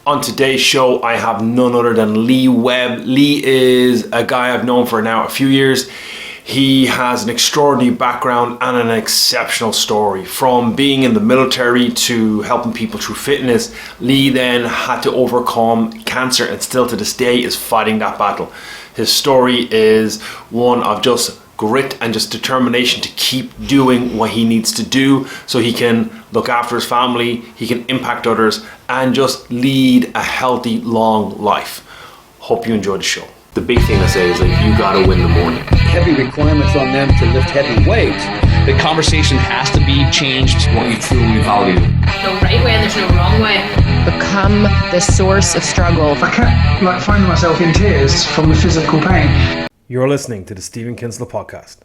On today's show, I have none other than Lee Webb. Lee is a guy I've known for now a few years. He has an extraordinary background and an exceptional story. From being in the military to helping people through fitness, Lee then had to overcome cancer and still to this day is fighting that battle. His story is one of just grit and just determination to keep doing what he needs to do so he can look after his family, he can impact others, and just lead a healthy, long life. Hope you enjoy the show. The big thing I say is you gotta win the morning. Heavy requirements on them to lift heavy weights. The conversation has to be changed. What you truly value. No right way and there's no wrong way. Become the source of struggle. I kept finding myself in tears from the physical pain. You're listening to the Stephen Kinsler podcast.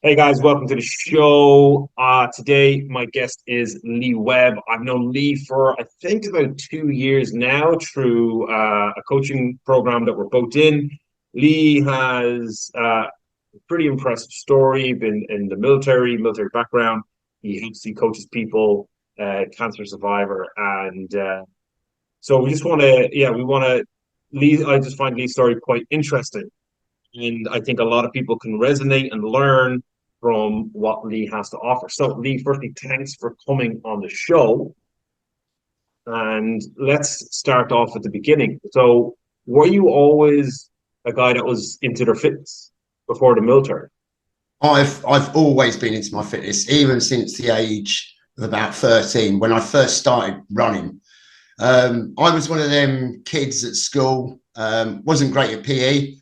Hey guys, welcome to the show. Today, my guest is Lee Webb. I've known Lee for, I think, about 2 years now through a coaching program that we're both in. Lee has a pretty impressive story, been in the military background. He coaches people, cancer survivor. And so we just want to, Lee, I just find Lee's story quite interesting. And I think a lot of people can resonate and learn from what Lee has to offer. So Lee, firstly, thanks for coming on the show. And let's start off at the beginning. So were you always a guy that was into their fitness before the military? I've always been into my fitness, even since the age of about 13, when I first started running. I was one of them kids at school, wasn't great at PE.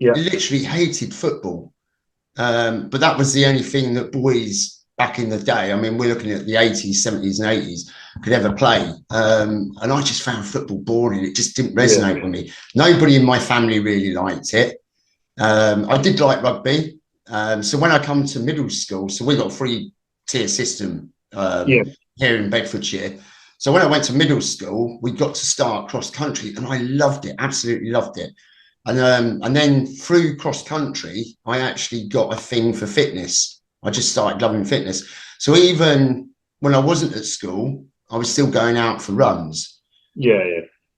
Yeah. Literally hated football. But that was the only thing that boys back in the day, I mean, we're looking at the 80s, 70s and 80s, could ever play. And I just found football boring. It just didn't resonate with me. Nobody in my family really liked it. I did like rugby. So when I come to middle school, so we got a 3-tier system here in Bedfordshire. So when I went to middle school, we got to start cross country and I loved it, absolutely loved it. And then through cross country, I actually got a thing for fitness. I just started loving fitness. So even when I wasn't at school, I was still going out for runs. Yeah.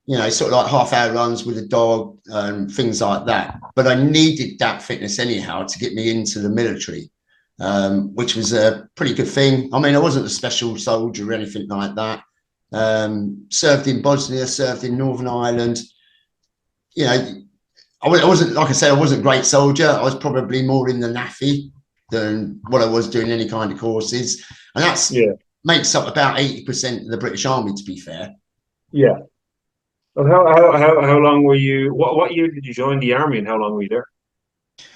You know, sort of like half-hour runs with a dog and things like that. But I needed that fitness anyhow to get me into the military, which was a pretty good thing. I mean, I wasn't a special soldier or anything like that. Served in Bosnia, served in Northern Ireland. You know, I wasn't, like I said, I wasn't a great soldier. I was probably more in the NAFI than what I was doing any kind of courses. And that's makes up about 80% of the British Army, to be fair. Yeah. Well, how long were you, what year did you join the Army and how long were you there?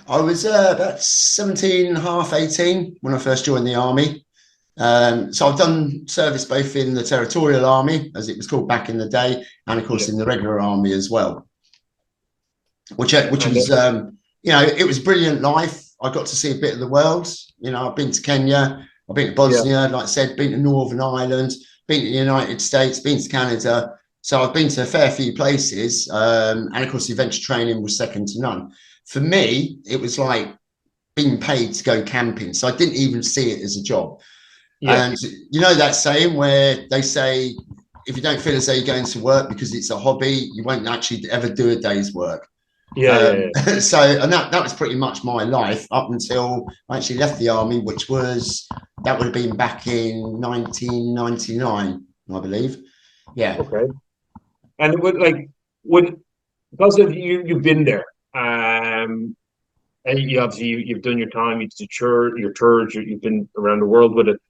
I was about 17 and a half, 18 when I first joined the Army. So I've done service both in the Territorial Army, as it was called back in the day, and of course in the regular Army as well. Which was, you know, it was brilliant life. I got to see a bit of the world. You know, I've been to Kenya, I've been to Bosnia, like I said, been to Northern Ireland, been to the United States, been to Canada. So I've been to a fair few places. And of course, the adventure training was second to none. For me, it was like being paid to go camping. So I didn't even see it as a job. Yeah. And you know that saying where they say, if you don't feel as though you're going to work because it's a hobby, you won't actually ever do a day's work. So, and that was pretty much my life up until I actually left the Army, which was, that would have been back in 1999, I believe. Yeah. Okay. And because of you've been there, and you obviously you've done your time, you've toured, you've been around the world with it.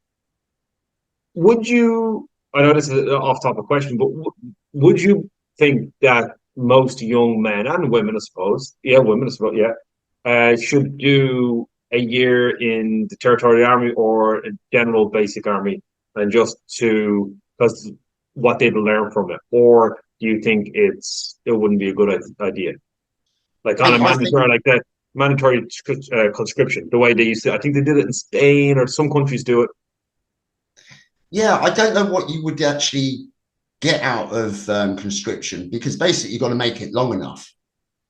Would you, I know this is an off-topic question, but would you think that most young men and women, I suppose, should do a year in the Territorial Army or a general basic army, and just because what they'd learn from it? Or do you think it wouldn't be a good idea? Like on a mandatory, like that mandatory conscription, the way they used to, I think they did it in Spain or some countries do it. Yeah, I don't know what you would actually get out of conscription, because basically you've got to make it long enough.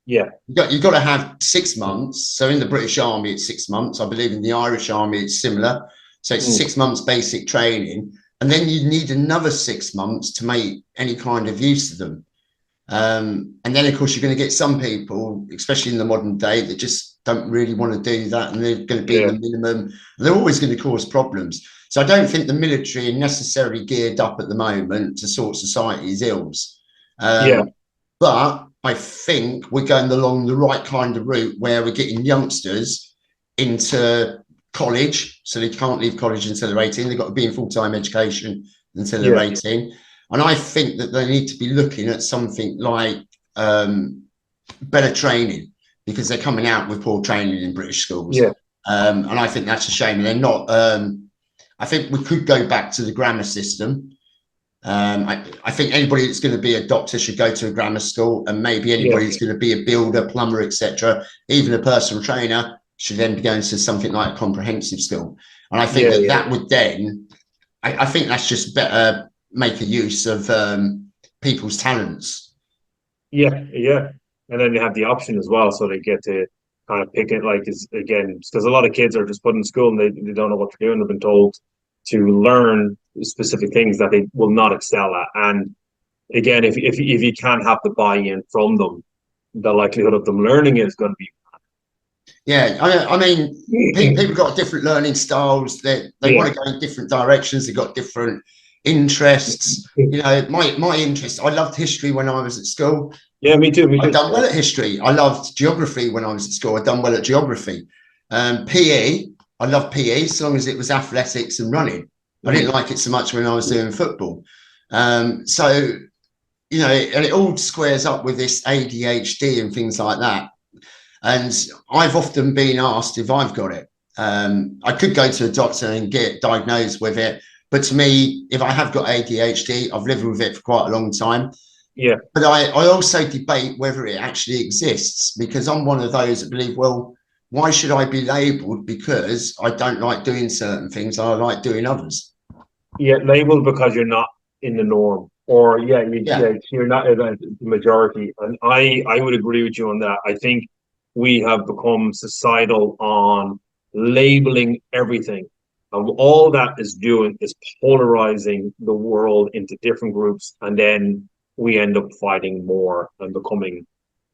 Yeah, you've got to have 6 months. So in the British Army, it's 6 months. I believe in the Irish Army, it's similar. So it's 6 months basic training. and then you need another 6 months to make any kind of use of them. And then, of course, you're going to get some people, especially in the modern day, that just don't really want to do that, and they're going to be in the minimum. And they're always going to cause problems. So I don't think the military are necessarily geared up at the moment to sort society's ills. But I think we're going along the right kind of route where we're getting youngsters into college, so they can't leave college until they're 18. They've got to be in full-time education until they're 18. And I think that they need to be looking at something like better training, because they're coming out with poor training in British schools. And I think that's a shame. And they're not. I think we could go back to the grammar system. I think anybody that's going to be a doctor should go to a grammar school, and maybe anybody that's going to be a builder, plumber, etc., even a personal trainer, should then be going to something like a comprehensive school. And I think that would then, I think that's just better make a use of people's talents. And then you have the option as well, so they get to kind of pick it, like, is again, because a lot of kids are just put in school and they don't know what they're doing. They've been told to learn specific things that they will not excel at. And again, if you can't have the buy-in from them, the likelihood of them learning it is going to be. I mean, people got different learning styles. They want to go in different directions. They've got different interests. You know, my interest, I loved history when I was at school. Me too. I've done well at history. I loved geography when I was at school. I've done well at geography. PE, I loved PE so long as it was athletics and running. I didn't like it so much when I was doing football. So, you know, and it all squares up with this ADHD and things like that. And I've often been asked if I've got it. I could go to a doctor and get diagnosed with it. But to me, if I have got ADHD, I've lived with it for quite a long time. But I also debate whether it actually exists, because I'm one of those that believe, well, why should I be labelled because I don't like doing certain things and I like doing others? Labelled because you're not in the norm, or you're not the majority. And I would agree with you on that. I think we have become societal on labelling everything. And all that is doing is polarizing the world into different groups, and then we end up fighting more and becoming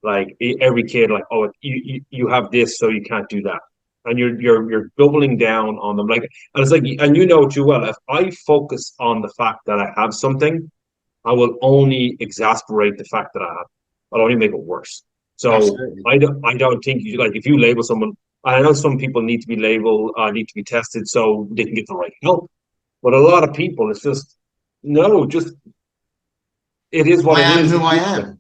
like every kid, like, oh, you have this, so you can't do that, and you're doubling down on them. Like, and it's like, and you know too well, if I focus on the fact that I have something, I will only exasperate the fact that I have. I'll only make it worse. So I don't think you, like, if you label someone. I know some people need to be labeled, need to be tested so they can get the right help. But a lot of people, it's just, no, just, it is what it is. I am who I am.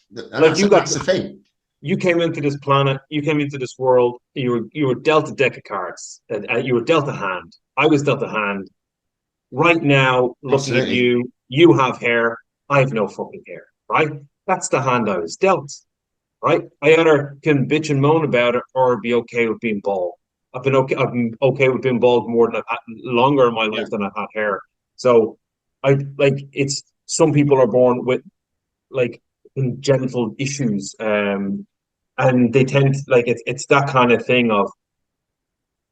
Like, that's the thing. You came into this planet, you came into this world, you were dealt a deck of cards, you were dealt a hand. I was dealt a hand. Right now, looking at you, you have hair, I have no fucking hair, right? That's the hand I was dealt. Right, I either can bitch and moan about it or be okay with being bald. I've been okay with being bald more than longer in my life than I've had hair. So it's, some people are born with like congenital issues, and they tend to, like, it's that kind of thing of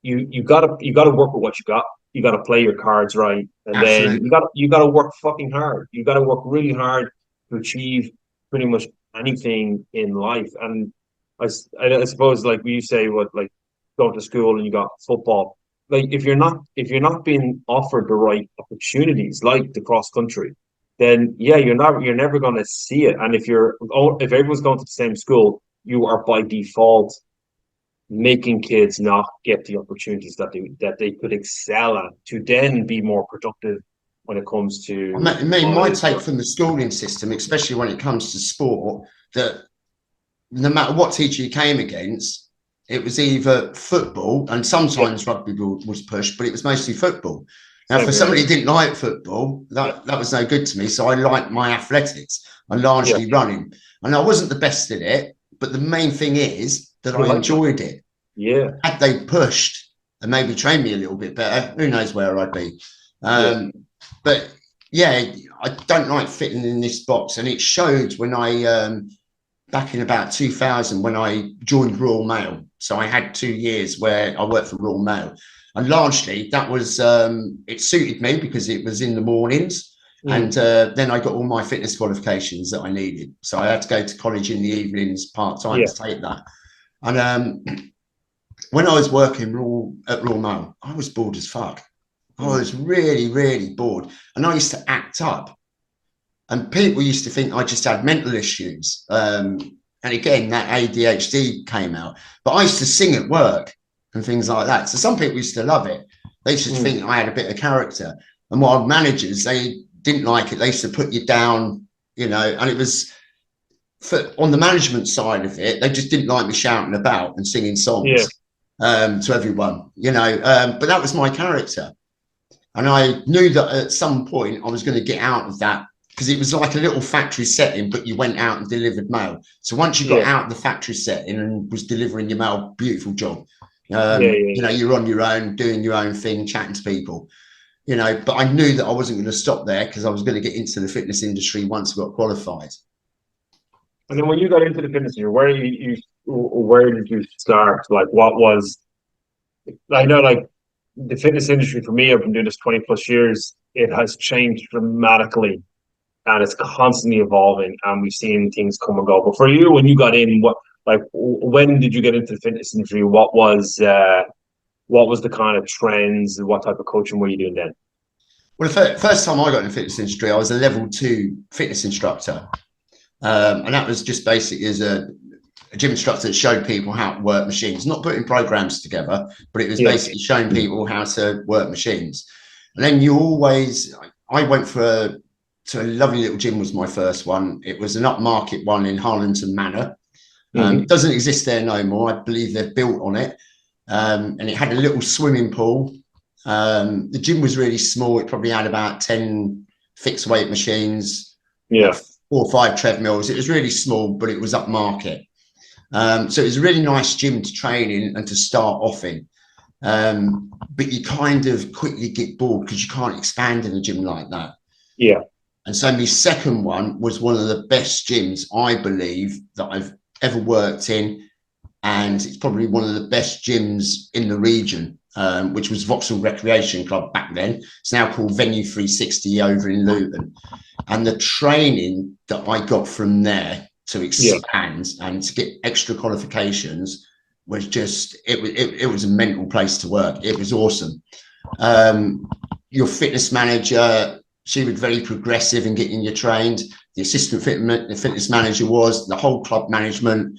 you gotta work with what you got. You gotta play your cards right, and then you gotta work fucking hard. You gotta work really hard to achieve pretty much anything in life. And I suppose, like you say, what, like, go to school and you got football. Like, if you're not being offered the right opportunities, like the cross country, then you're never going to see it. And if everyone's going to the same school, you are by default making kids not get the opportunities that they could excel at to then be more productive when it comes to. My take from the schooling system, especially when it comes to sport, that no matter what teacher you came against, it was either football, and sometimes rugby was pushed, but it was mostly football. Now, for somebody who didn't like football, that was no good to me. So I liked my athletics and largely running. And I wasn't the best at it, but the main thing is that I enjoyed it. Had they pushed and maybe trained me a little bit better, who knows where I'd be. But I don't like fitting in this box. And it showed when I, back in about 2000, when I joined Royal Mail. So I had 2 years where I worked for Royal Mail. And largely that was, it suited me because it was in the mornings. And then I got all my fitness qualifications that I needed. So I had to go to college in the evenings part-time to take that. And when I was working at Royal Mail, I was bored as fuck. I was really, really bored. And I used to act up. And people used to think I just had mental issues. And again, that ADHD came out. But I used to sing at work and things like that. So some people used to love it. They used to think I had a bit of character. And while managers, they didn't like it. They used to put you down, you know, and it was on the management side of it, they just didn't like me shouting about and singing songs to everyone, you know. But that was my character. And I knew that at some point I was going to get out of that, because it was like a little factory setting, but you went out and delivered mail. So once you got out of the factory setting and was delivering your mail, beautiful job. You know, you're on your own, doing your own thing, chatting to people, you know. But I knew that I wasn't going to stop there, because I was going to get into the fitness industry once I got qualified. And then when you got into the fitness industry, where did you start? Like, what was, I know, like, the fitness industry for me, I've been doing this 20 plus years. It has changed dramatically, and it's constantly evolving, and we've seen things come and go. But for you, when you got in, when did you get into the fitness industry? What was the kind of trends, and what type of coaching were you doing then? Well, the first time I got in the fitness industry, I was a level 2 fitness instructor. And that was just basically as a gym instructor that showed people how to work machines, not putting programs together, but it was basically showing people how to work machines. And then I went to a lovely little gym, was my first one. It was an upmarket one in Harlington Manor. It doesn't exist there no more. I believe they've built on it. And it had a little swimming pool. The gym was really small. It probably had about 10 fixed weight machines. 4 or 5 treadmills. It was really small, but it was upmarket. So it was a really nice gym to train in and to start off in. But you kind of quickly get bored because you can't expand in a gym like that. And so my second one was one of the best gyms, I believe, that I've ever worked in. And it's probably one of the best gyms in the region, which was Vauxhall Recreation Club back then. It's now called Venue 360 over in Luton. And the training that I got from there to expand and to get extra qualifications was just, it was a mental place to work. It was awesome. Your fitness manager, she was very progressive in getting you trained. The assistant fitness manager was, the whole club management.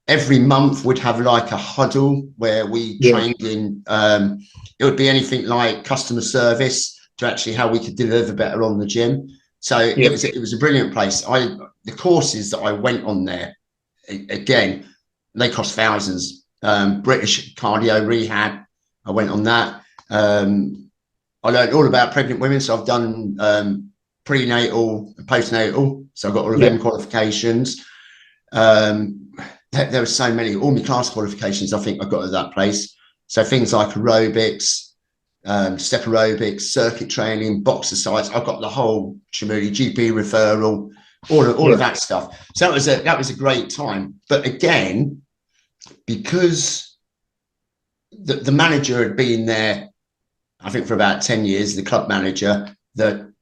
Every month we'd have like a huddle where we trained in, it would be anything like customer service to actually how we could deliver better on the gym. So it was a brilliant place. The courses that I went on there, again, they cost thousands. British cardio rehab, I went on that. I learned all about pregnant women. So I've done prenatal and postnatal. So I've got all of them qualifications. There were so many, all my class qualifications I think I got at that place. So things like aerobics, step aerobics, circuit training, boxercise. I've got the whole Chamuli, GP referral, all of that stuff. So that was a great time. But again, because the manager had been there, I think for about 10 years, the club manager, the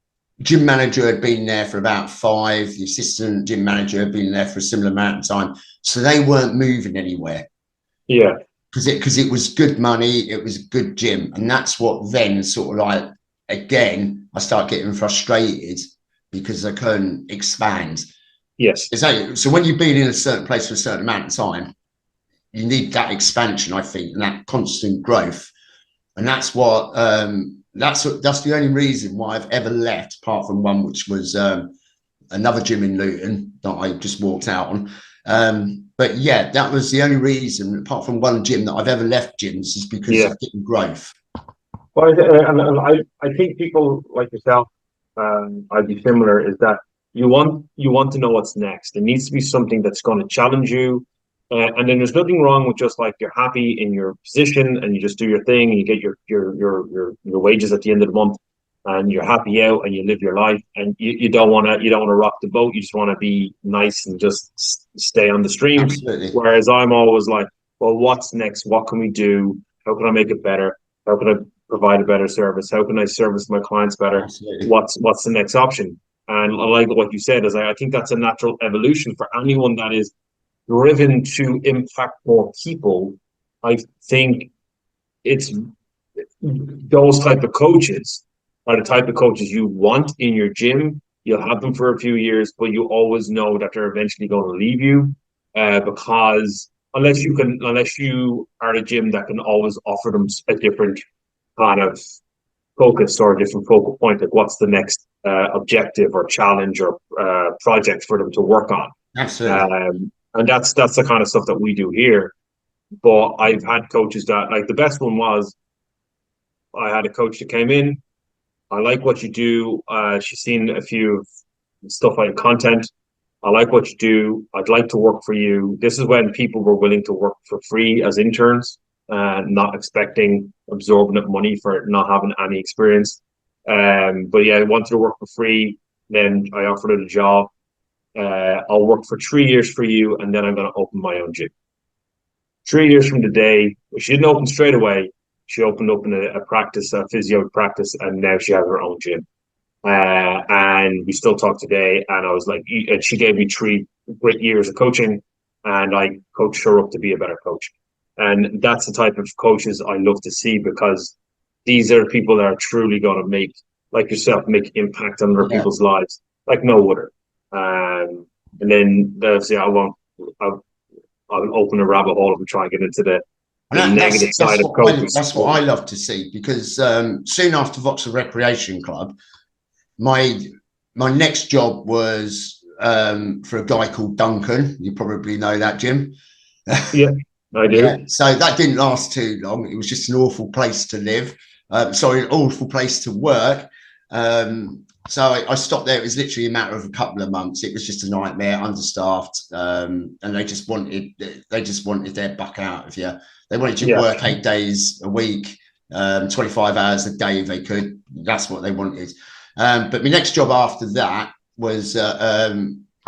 gym manager had been there for about 5, the assistant gym manager had been there for a similar amount of time. So they weren't moving anywhere. Because it was good money, it was a good gym. And that's what then sort of like, again, I start getting frustrated because I couldn't expand. So when you've been in a certain place for a certain amount of time, you need that expansion, I think, and that constant growth. And that's what, that's the only reason why I've ever left, apart from one, which was another gym in Luton that I just walked out on. But yeah, that was the only reason, apart from one gym, that I've ever left gyms, is because of getting growth. Well, and I think people like yourself, I'd be similar, is that you want to know what's next. It needs to be something that's going to challenge you. And then there's nothing wrong with just like you're happy in your position and you just do your thing and you get your wages at the end of the month and you're happy out and you live your life and you don't want to rock the boat. You just want to be nice and just stay on the stream. Absolutely. Whereas I'm always like, well, what's next? What can we do? How can I make it better? How can I provide a better service? How can I service my clients better? Absolutely. What's the next option? And I like what you said, is I think that's a natural evolution for anyone that is driven to impact more people. I think it's those type of coaches are the type of coaches you want in your gym. You'll have them for a few years, but you always know that they're eventually going to leave you, because unless you are a gym that can always offer them a different kind of focus or a different focal point, like what's the next objective or challenge or project for them to work on. Absolutely. And that's the kind of stuff that we do here. But I've had coaches that, like, the best one was, I had a coach that came in. I like what you do. She's seen a few stuff like content. I like what you do. I'd like to work for you. This is when people were willing to work for free as interns, not expecting exorbitant money for not having any experience. But yeah, I wanted to work for free. Then I offered her the job. I'll work for 3 years for you, and then I'm going to open my own gym. 3 years from today, she didn't open straight away. She opened up in a practice, a physio practice, and now she has her own gym. And we still talk today. And I was like, and she gave me 3 great years of coaching, and I coached her up to be a better coach. And that's the type of coaches I love to see, because these are people that are truly going to make, like yourself, make impact on other people's lives like no other. And then I'll open a rabbit hole and try and get into the negative side of coaches. That's what I love to see, because soon after Vauxhall Recreation Club, my next job was for a guy called Duncan. You probably know that, Jim. Yeah, I do. Yeah. So that didn't last too long. It was just an awful place to live. An awful place to work. So I stopped there. It was literally a matter of a couple of months. It was just a nightmare, understaffed, and they just wanted their buck out of you. They wanted you to work 8 days a week, 25 hours a day if they could. That's what they wanted. But my next job after that was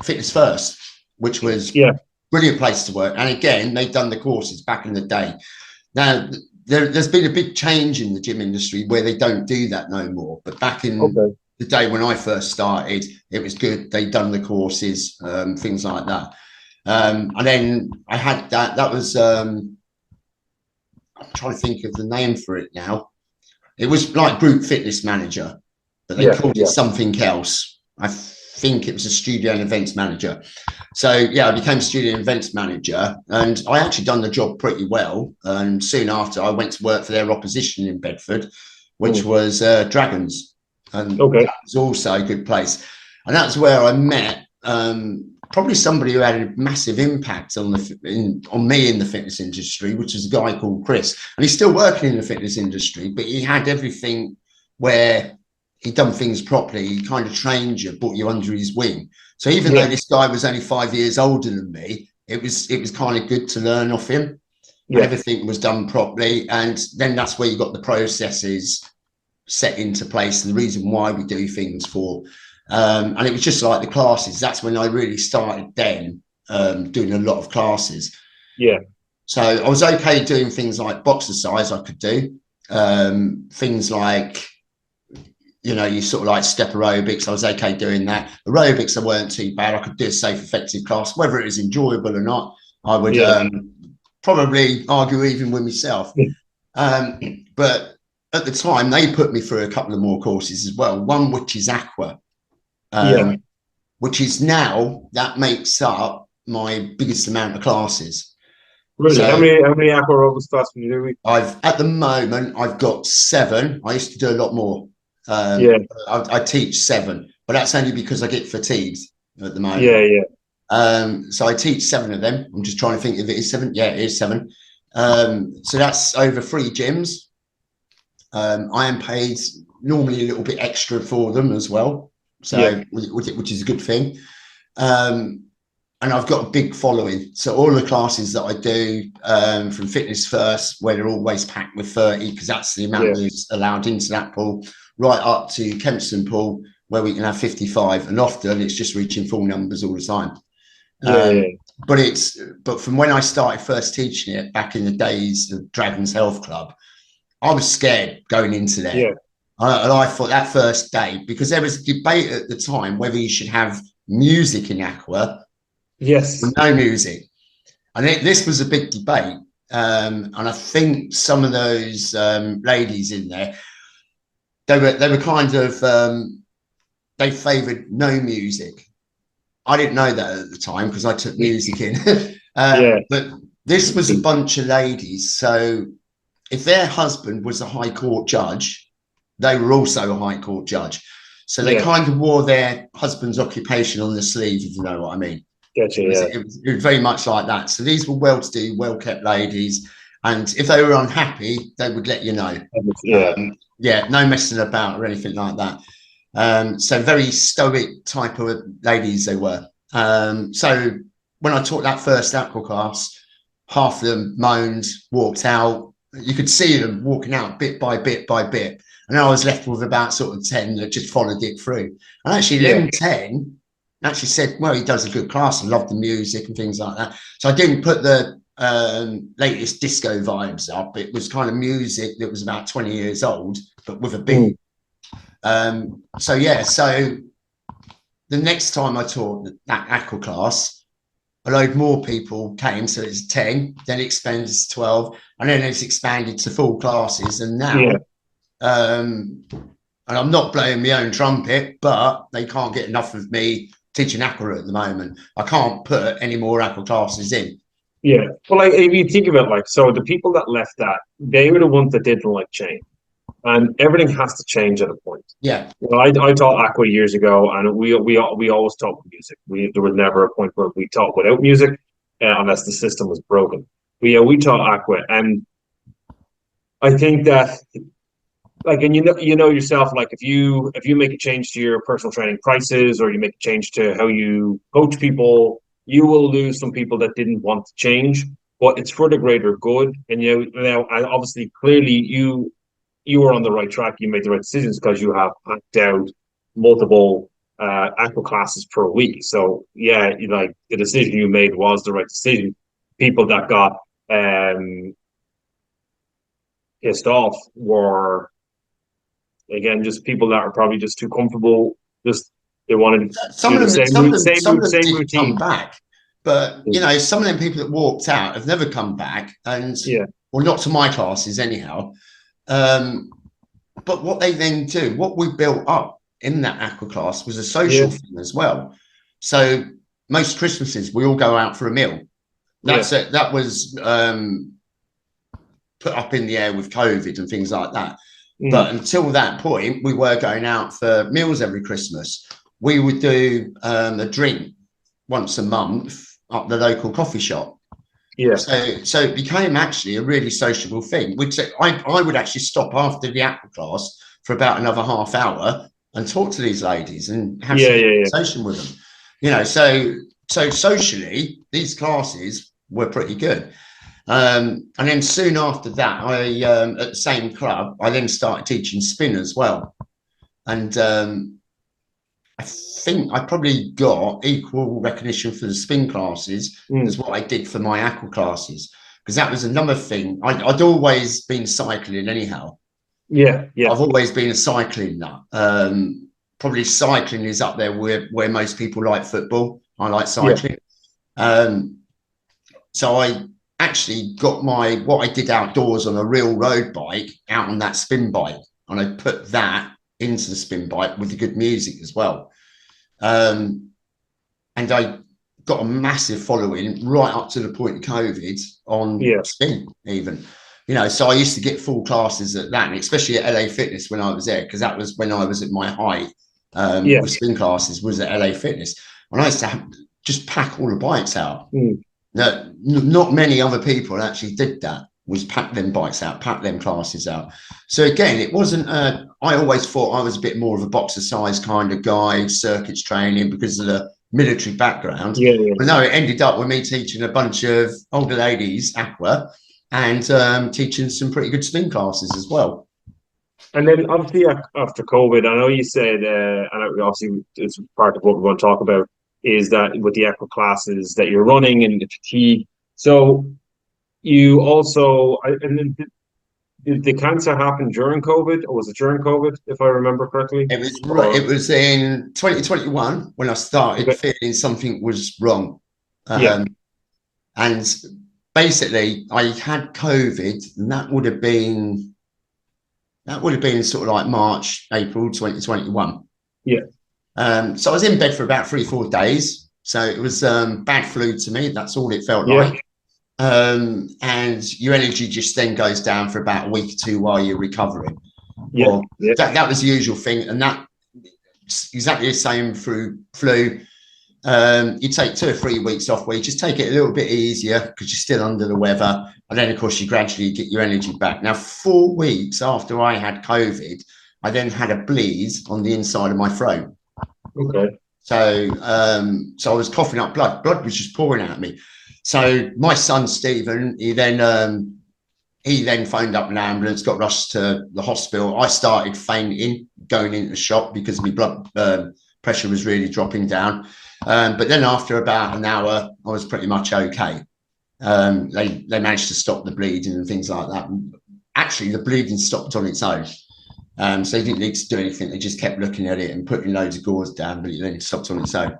Fitness First, which was brilliant place to work. And again, they'd done the courses back in the day. Now, there's been a big change in the gym industry where they don't do that no more. But back in the day when I first started, it was good. They'd done the courses, things like that. And then I had that was, I'm trying to think of the name for it now. It was like Group Fitness Manager, but they called it something else. I think it was a studio and events manager. So yeah, I became studio and events manager, and I actually done the job pretty well. And soon after, I went to work for their opposition in Bedford, which was Dragons, and that was also a good place. And that's where I met probably somebody who had a massive impact on me in the fitness industry, which is a guy called Chris. And he's still working in the fitness industry, but he had everything where he'd done things properly. He kind of trained you, brought you under his wing. So even though this guy was only 5 years older than me, it was kind of good to learn off him. Everything was done properly. And then that's where you got the processes set into place and the reason why we do things for. And it was just like the classes. That's when I really started then doing a lot of classes. Yeah. So I was okay doing things like boxercise I could do. Things like, you know, you sort of like step aerobics. I was okay doing that. Aerobics, I weren't too bad. I could do a safe, effective class. Whether it was enjoyable or not, I would probably argue even with myself. But at the time, they put me through a couple of more courses as well. One, which is Aqua, which is now, that makes up my biggest amount of classes. Really? So, how many Aqua aerobics classes do you do? At the moment, I've got 7. I used to do a lot more. I teach 7, but that's only because I get fatigued at the moment. So I teach 7 of them. I'm just trying to think if it is 7. Yeah, it is 7. So that's over 3 gyms. I am paid normally a little bit extra for them as well, so which is a good thing. And I've got a big following. So all the classes that I do, from Fitness First, where they're always packed with 30, because that's the amount that's allowed into that pool, right up to Kempston Pool, where we can have 55, and often it's just reaching full numbers all the time. But from when I started first teaching it back in the days of Dragons Health Club, I was scared going into there. Yeah. And I thought that first day, because there was a debate at the time whether you should have music in aqua Yes. or no music. And this was a big debate. And I think some of those ladies in there, they were kind of, they favoured no music. I didn't know that at the time because I took music in. But this was a bunch of ladies. So if their husband was a high court judge, they were also a high court judge. So they kind of wore their husband's occupation on the sleeve, if you know what I mean. Gotcha, It was very much like that. So these were well-to-do, well-kept ladies. And if they were unhappy, they would let you know. No messing about or anything like that. So very stoic type of ladies they were. So when I taught that first aqua class, half of them moaned, walked out. You could see them walking out bit by bit by bit. And I was left with about sort of 10 that just followed it through. And actually, them 10 actually said, well, he does a good class. I love the music and things like that. So I didn't put the latest disco vibes up. It was kind of music that was about 20 years old, but with a beat. So the next time I taught that aqua class, a load more people came. So it's 10, then it expanded to 12, and then it's expanded to full classes. And now, and I'm not blowing my own trumpet, but they can't get enough of me teaching aqua at the moment. I can't put any more aqua classes in. Yeah. Well, like if you think about so the people that left that, they were the ones that didn't like change. And everything has to change at a point. Yeah. Well, I taught aqua years ago, and we always taught with music. There was never a point where we taught without music, unless the system was broken. We taught aqua, and I think that, like, and you know yourself, like if you make a change to your personal training prices, or you make a change to how you coach people, you will lose some people that didn't want to change, but it's for the greater good. And obviously, clearly, you were on the right track. You made the right decisions because you have packed out multiple aqua classes per week. So the decision you made was the right decision. People that got pissed off were, again, just people that are probably just too comfortable. Just they wanted some of them same did routine. come back, but some of them people that walked out have never come back, and well, not to my classes anyhow. But what they then do, what we built up in that aqua class was a social thing as well. So most Christmases we all go out for a meal. That's it. That was put up in the air with COVID and things like that. But until that point, we were going out for meals every Christmas. We would do a drink once a month at the local coffee shop. Yeah. So it became actually a really sociable thing. I would actually stop after the aqua class for about another half hour and talk to these ladies and have some conversation with them. So socially, these classes were pretty good. And then soon after that, at the same club, I then started teaching spin as well. And I think I probably got equal recognition for the spin classes as what I did for my aqua classes, because that was another thing. I'd always been cycling anyhow. Yeah. I've always been a cycling nut. Probably cycling is up there where most people like football. I like cycling. So I actually got what I did outdoors on a real road bike out on that spin bike, and I put that into the spin bike with the good music as well. And I got a massive following right up to the point of COVID on spin even. So I used to get full classes at that, and especially at LA Fitness when I was there, because that was when I was at my height with spin classes, was at LA Fitness. And I used to just pack all the bikes out. No, not many other people actually did that, was pack them bikes out, pack them classes out. So again, it wasn't, I always thought I was a bit more of a boxer size kind of guy, circuits training because of the military background. But no, it ended up with me teaching a bunch of older ladies aqua and teaching some pretty good spin classes as well. And then obviously after COVID, I know you said, and obviously it's part of what we're going to talk about, is that with the aqua classes that you're running and the fatigue. So you also, and then did the cancer happen during COVID, or was it during COVID, if I remember correctly? It was in 2021 when I started Okay. feeling something was wrong. Yeah. And basically I had COVID, and that would have been sort of like March, April 2021. Yeah. So I was in bed for about 3-4 days. So it was bad flu to me. That's all it felt Yeah. like. And your energy just then goes down for about a week or two while you're recovering. Yeah. Well, Yeah. that was the usual thing, and that's exactly the same through flu. You take 2 or 3 weeks off where you just take it a little bit easier because you're still under the weather, and then of course you gradually get your energy back. Now 4 weeks after I had COVID, I then had a bleed on the inside of my throat. Okay. So I was coughing up blood was just pouring out of me. So my son Stephen, he then phoned up an ambulance, got rushed to the hospital. I started fainting, going into shock because my blood pressure was really dropping down. But then after about an hour, I was pretty much okay. They managed to stop the bleeding and things like that. Actually, the bleeding stopped on its own. So they didn't need to do anything. They just kept looking at it and putting loads of gauze down, but then it stopped on its own.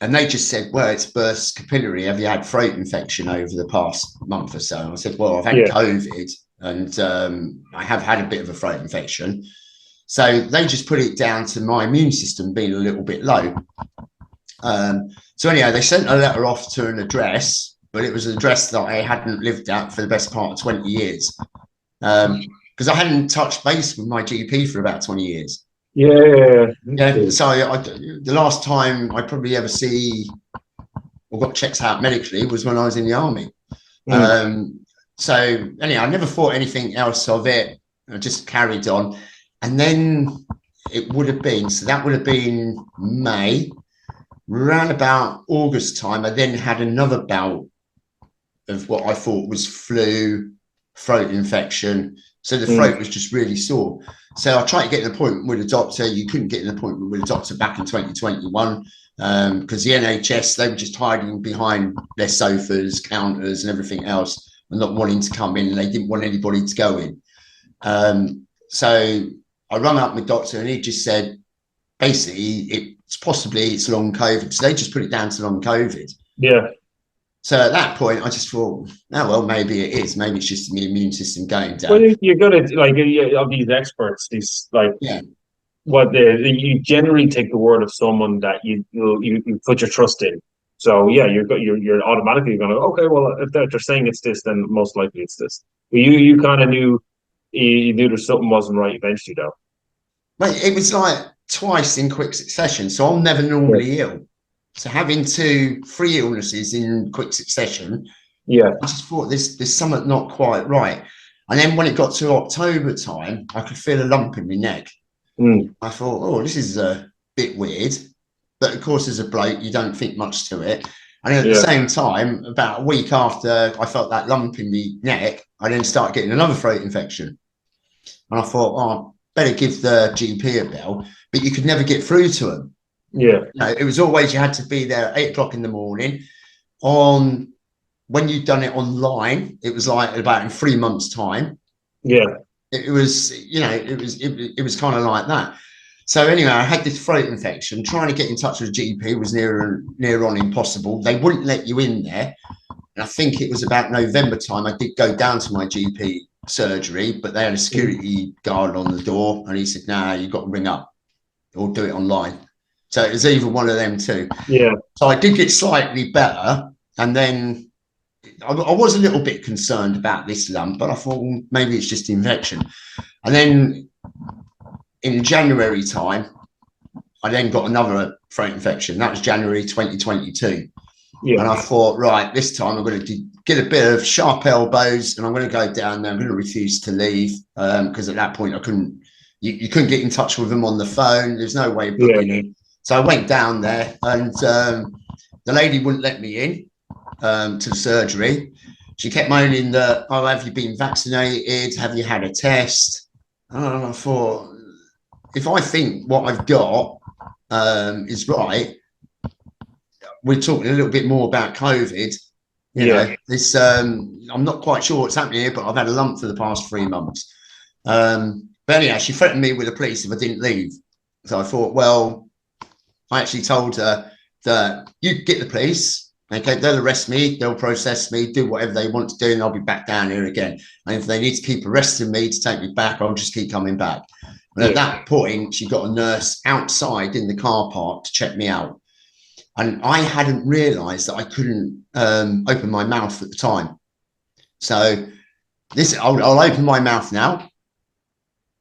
And they just said, well, it's burst capillary. Have you had throat infection over the past month or so? And I said, well, I've had COVID, and I have had a bit of a throat infection. So they just put it down to my immune system being a little bit low. So anyhow, they sent a letter off to an address, but it was an address that I hadn't lived at for the best part of 20 years. Because I hadn't touched base with my GP for about 20 years. Yeah. So the last time I probably ever see or got checked out medically was when I was in the army. So anyhow, I never thought anything else of it. I just carried on. And then it would have been, so that would have been May, around about August time. I then had another bout of what I thought was flu, throat infection. So the throat was just really sore. So I tried to get an appointment with a doctor. You couldn't get an appointment with a doctor back in 2021 because the NHS, they were just hiding behind their sofas, counters and everything else and not wanting to come in, and they didn't want anybody to go in. So I rang up my doctor and he just said, basically, it's long COVID. So they just put it down to long COVID. Yeah. So at that point, I just thought, oh, well, maybe it is. Maybe it's just the immune system going down. Well, you're gonna like of these experts, these like you generally take the word of someone that you put your trust in. So yeah, you're automatically gonna okay. Well, if they're saying it's this, then most likely it's this. But you kind of knew there's something wasn't right eventually, though. Well, it was like twice in quick succession. So I'm never normally ill. So having 3 illnesses in quick succession, I just thought there's something not quite right. And then when it got to October time, I could feel a lump in my neck. I thought, oh, this is a bit weird. But of course, as a bloke, you don't think much to it. And at the same time, about a week after I felt that lump in my neck, I then started getting another throat infection. And I thought, oh, better give the GP a bell. But you could never get through to them. Yeah. No, it was always you had to be there at 8 o'clock in the morning. When you'd done it online, it was like about in 3 months' time. Yeah. It was, it was kind of like that. So anyway, I had this throat infection. Trying to get in touch with a GP was near on impossible. They wouldn't let you in there. And I think it was about November time. I did go down to my GP surgery, but they had a security guard on the door, and he said, "No, you've got to ring up or do it online." So it was either one of them two. Yeah. So I did get slightly better, and then I was a little bit concerned about this lump, but I thought, well, maybe it's just infection. And then in January time, I then got another throat infection. That was January 2022. Yeah. And I thought, right, this time I'm going to get a bit of sharp elbows, and I'm going to go down there. I'm going to refuse to leave because at that point I couldn't. You couldn't get in touch with them on the phone. There's no way of booking in. So I went down there, and the lady wouldn't let me in to the surgery. She kept moaning that, oh, have you been vaccinated? Have you had a test? And I thought, if I think what I've got is right, we're talking a little bit more about COVID. You know, this I'm not quite sure what's happening here, but I've had a lump for the past 3 months. But anyhow, she threatened me with the police if I didn't leave. So I thought, well, I actually told her that you get the police, okay, they'll arrest me, they'll process me, do whatever they want to do, and I'll be back down here again. And if they need to keep arresting me to take me back, I'll just keep coming back. And at that point, she got a nurse outside in the car park to check me out. And I hadn't realised that I couldn't open my mouth at the time. So I'll open my mouth now.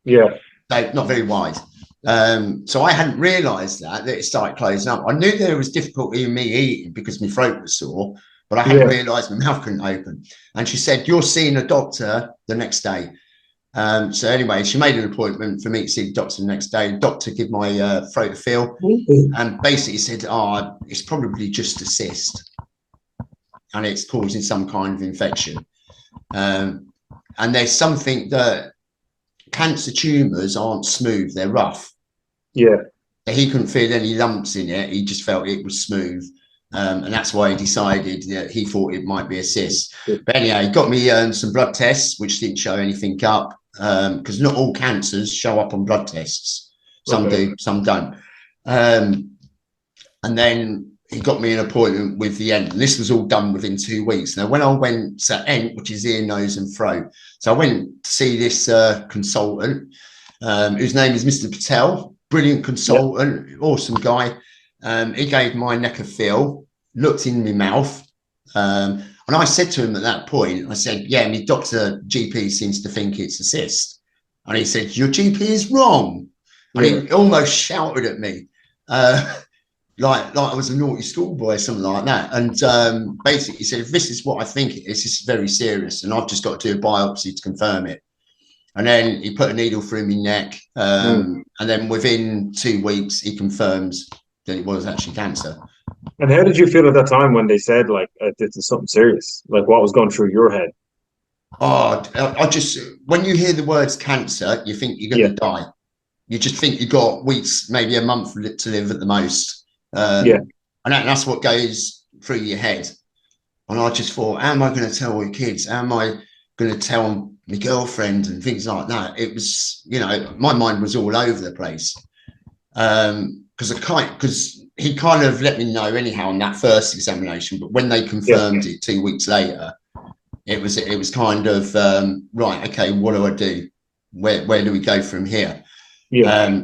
Yeah. So not very wide. So I hadn't realised that it started closing up. I knew there was difficulty in me eating because my throat was sore, but I hadn't realised my mouth couldn't open. And she said, "You're seeing a doctor the next day." So anyway, she made an appointment for me to see the doctor the next day. The doctor gave my throat a feel and basically said, "Oh, it's probably just a cyst and it's causing some kind of infection." And there's something that cancer tumours aren't smooth, they're rough. Yeah. He couldn't feel any lumps in it. He just felt it was smooth. And that's why he decided that he thought it might be a cyst. But anyhow, he got me some blood tests, which didn't show anything up, because not all cancers show up on blood tests. Some do, some don't. And then he got me an appointment with the ENT, and this was all done within 2 weeks. Now, when I went to ENT, which is ear, nose, and throat, so I went to see this consultant, whose name is Mr. Patel. Brilliant consultant, awesome guy. He gave my neck a feel, looked in my mouth, and I said to him at that point, I said, "Yeah, my doctor GP seems to think it's a cyst." And he said, "Your GP is wrong." And he almost shouted at me, like I was a naughty schoolboy, something like that. And basically he said, "If this is what I think it is, this is very serious, and I've just got to do a biopsy to confirm it." And then he put a needle through my neck, and then within 2 weeks, he confirms that it was actually cancer. And how did you feel at that time when they said, like, this is something serious? Like, what was going through your head? Oh, I just, when you hear the words cancer, you think you're going to die. You just think you've got weeks, maybe a month to live at the most. And that's what goes through your head. And I just thought, how am I going to tell all the kids? How am I going to tell my girlfriend and things like that? It was, you know, my mind was all over the place. Because he kind of let me know anyhow on that first examination, but when they confirmed it 2 weeks later, it was kind of right, okay, what do I do? Where do we go from here?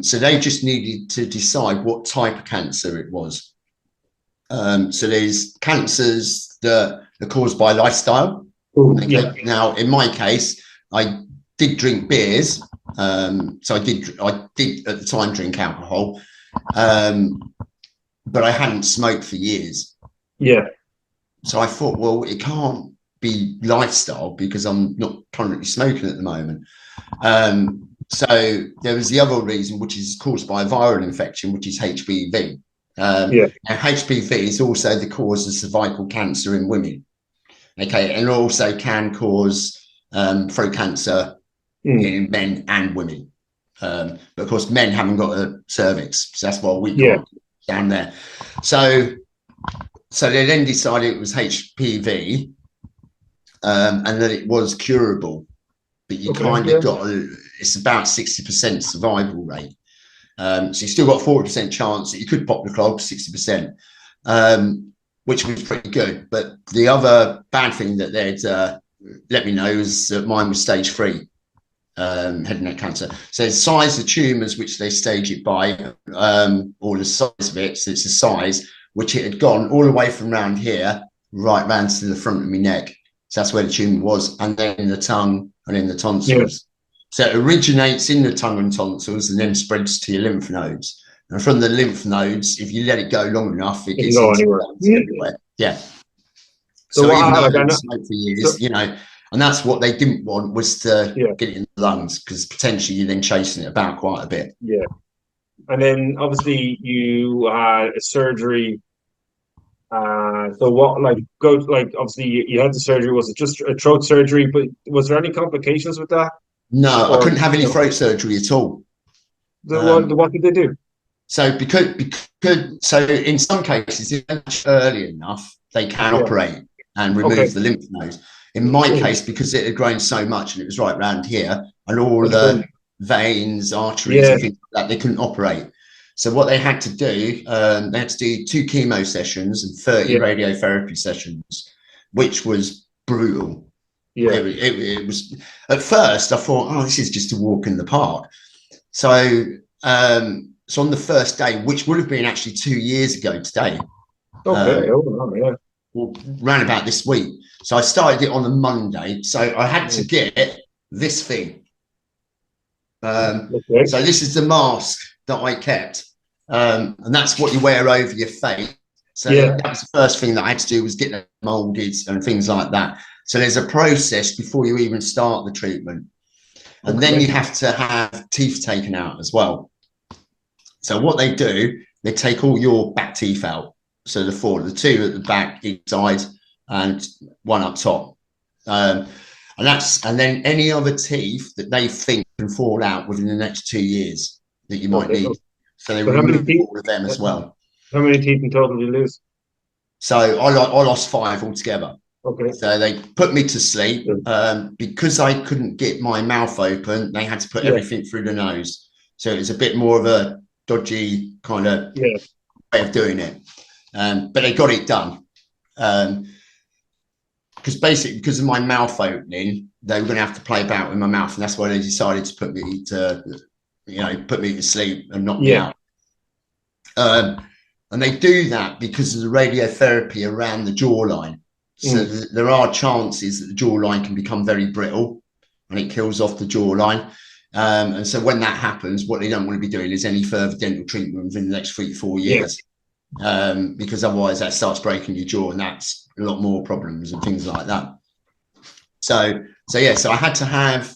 So they just needed to decide what type of cancer it was. So there's cancers that are caused by lifestyle. Now, in my case, I did drink beers, so I did at the time drink alcohol, but I hadn't smoked for years. So I thought, well, it can't be lifestyle because I'm not currently smoking at the moment. So there was the other reason, which is caused by a viral infection, which is HPV. Now HPV is also the cause of cervical cancer in women. Okay, and also can cause throat cancer in men and women. But of course, men haven't got a cervix, so that's why we got down there. So they then decided it was HPV, and that it was curable. But you kind of got it's about 60% survival rate. So you still got 40% chance that you could pop the clog, 60%. Which was pretty good. But the other bad thing that they'd let me know is that mine was stage 3 head and neck cancer. So the size of tumours, which they stage it by, or the size of it, so it's the size, which it had gone all the way from around here, right round to the front of my neck. So that's where the tumour was, and then in the tongue and in the tonsils. So it originates in the tongue and tonsils and then spreads to your lymph nodes. And from the lymph nodes, if you let it go long enough, it gets everywhere. So even though I didn't smoke for years, you know, and that's what they didn't want, was to get it in the lungs, because potentially you're then chasing it about quite a bit. And then obviously you had a surgery. So what, obviously you had the surgery. Was it just a throat surgery? But was there any complications with that? No, I couldn't have any throat surgery at all. What did they do? So because in some cases, if they're early enough, they can operate. and remove the lymph nodes. In my case, because it had grown so much and it was right around here, and all the veins, arteries, and things like that, they couldn't operate. So what they had to do, they had to do 2 chemo sessions and 30 radiotherapy sessions, which was brutal. It was, at first I thought, oh, this is just a walk in the park. So so on the first day, which would have been actually 2 years ago today, round about this week. So I started it on a Monday. So I had to get this thing. So this is the mask that I kept, and that's what you wear over your face. So that was the first thing that I had to do, was get them molded and things like that. So there's a process before you even start the treatment, and then you have to have teeth taken out as well. So what they do, they take all your back teeth out. So the 2 at the back each side and 1 up top, and then any other teeth that they think can fall out within the next 2 years that you might need. So they remove all of them as well. How many teeth in total did you lose? So I lost 5 altogether. So they put me to sleep because I couldn't get my mouth open. They had to put everything through the nose. So it was a bit more of a dodgy kind of way of doing it. But they got it done. Because basically, because of my mouth opening, they were going to have to play about with my mouth, and that's why they decided to put me to sleep and knock me out. And they do that because of the radiotherapy around the jawline. So there are chances that the jawline can become very brittle, and it kills off the jawline. And so when that happens, what they don't want to be doing is any further dental treatment within the next 3 to 4 years. Because otherwise that starts breaking your jaw, and that's a lot more problems and things like that. So I had to have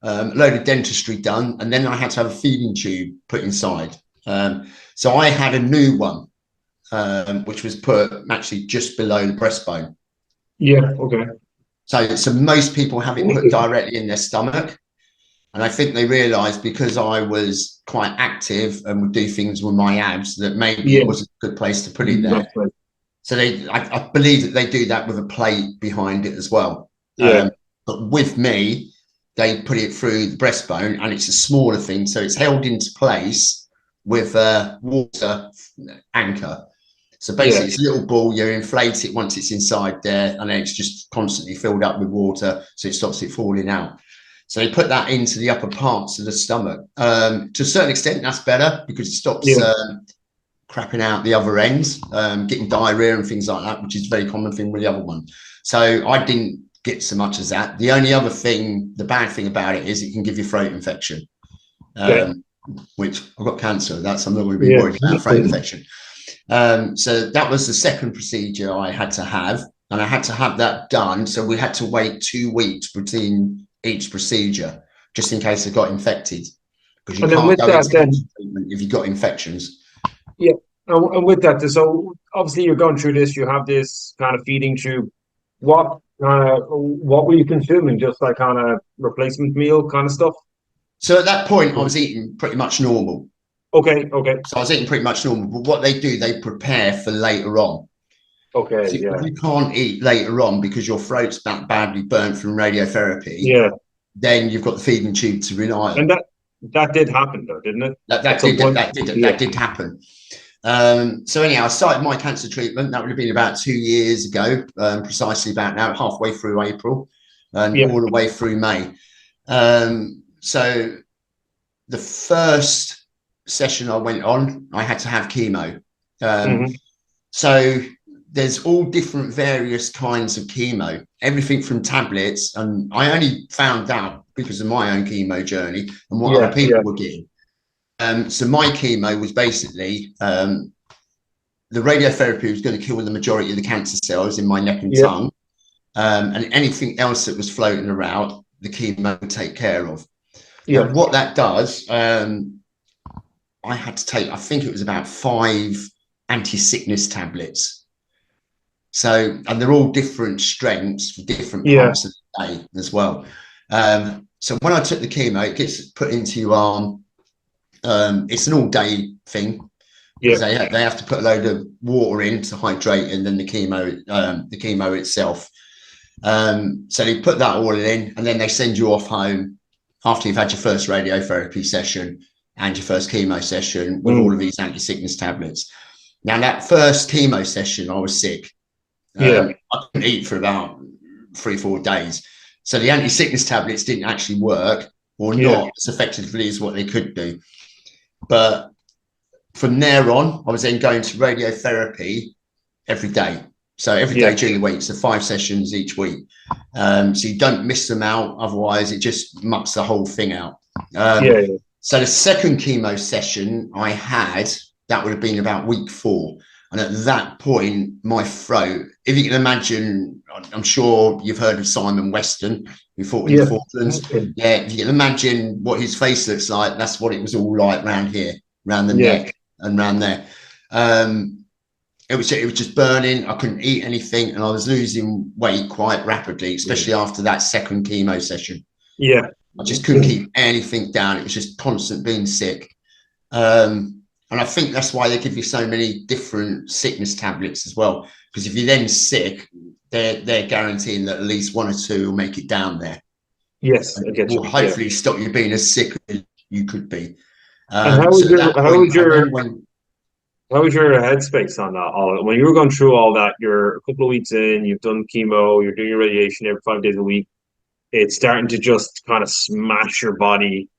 a load of dentistry done, and then I had to have a feeding tube put inside. So I had a new one, which was put actually just below the breastbone. So most people have it put directly in their stomach. And I think they realised, because I was quite active and would do things with my abs, that maybe it wasn't a good place to put it there. So I believe that they do that with a plate behind it as well. But with me, they put it through the breastbone, and it's a smaller thing, so it's held into place with a water anchor. So basically, it's a little ball. You inflate it once it's inside there, and then it's just constantly filled up with water, so it stops it falling out. So they put that into the upper parts of the stomach. To a certain extent, that's better, because it stops crapping out the other ends, getting diarrhea and things like that, which is a very common thing with the other one. So I didn't get so much as that. The only other thing, the bad thing about it, is it can give you throat infection, which I've got cancer. That's, I'm not going to be worried about throat infection. So that was the second procedure I had to have, and I had to have that done. So we had to wait 2 weeks between each procedure, just in case I got infected, because you can't go into treatment if you got infections. And with that, so obviously you're going through this, you have this kind of feeding tube. What were you consuming? Just like kind of replacement meal kind of stuff? So at that point, I was eating pretty much normal. Okay. So I was eating pretty much normal, but what they do, they prepare for later on. So you can't eat later on because your throat's that badly burnt from radiotherapy. Then you've got the feeding tube to rely on. And that did happen, though, didn't it? That did happen. So anyhow, I started my cancer treatment. That would have been about 2 years ago, precisely about now, halfway through April, and all the way through May. So the first session I went on, I had to have chemo. So there's all different various kinds of chemo, everything from tablets, and I only found out because of my own chemo journey and what other people were getting. So my chemo was basically the radiotherapy was going to kill the majority of the cancer cells in my neck and tongue, and anything else that was floating around, the chemo would take care of. And what that does, I had to take, I think it was about 5 anti-sickness tablets. So, and they're all different strengths for different parts of the day as well. So when I took the chemo, it gets put into your arm. It's an all-day thing. Yeah. they have to put a load of water in to hydrate, and then the chemo itself. So they put that all in, and then they send you off home after you've had your first radiotherapy session and your first chemo session with all of these anti-sickness tablets. Now, that first chemo session, I was sick. I couldn't eat for about 3-4 days. So the anti-sickness tablets didn't actually work, or not as effectively as what they could do. But from there on, I was then going to radiotherapy every day. So every day during the week, so 5 sessions each week. So you don't miss them out. Otherwise, it just mucks the whole thing out. So the second chemo session I had, that would have been about week 4. And at that point, my throat, if you can imagine, I'm sure you've heard of Simon Weston, who fought in the Falklands. Yeah, if you can imagine what his face looks like, that's what it was all like around here, around the neck and around there. It was just burning. I couldn't eat anything, and I was losing weight quite rapidly, especially after that second chemo session. I just couldn't keep anything down. It was just constant being sick. And I think that's why they give you so many different sickness tablets as well. Because if you're then sick, they're guaranteeing that at least 1 or 2 will make it down there. Yes, I get you. Will hopefully stop you being as sick as you could be. And how was your headspace on that? All when you were going through all that, you're a couple of weeks in, you've done chemo, you're doing your radiation every 5 days a week. It's starting to just kind of smash your body.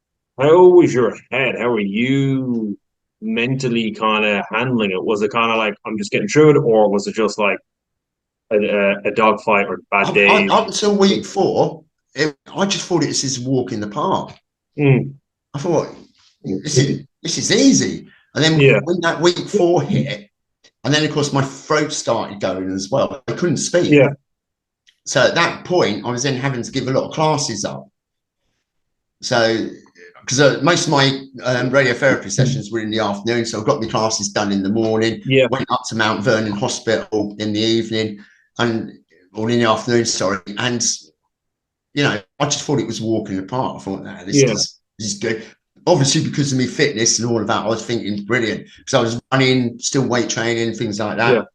How was your head? How were you mentally kind of handling it? Was it kind of like, I'm just getting through it, or was it just like a dogfight or bad days? Up until week 4, I just thought it was this walk in the park. I thought this is easy. And then when that week 4 hit, and then of course my throat started going as well. I couldn't speak. So at that point, I was then having to give a lot of classes up. So because most of my radiotherapy sessions were in the afternoon, so I got my classes done in the morning. Went up to Mount Vernon Hospital in the evening, or in the afternoon. Sorry, and I just thought it was walking apart. I thought, this is good. Obviously, because of my fitness and all of that, I was thinking brilliant, because I was running, still weight training, things like that.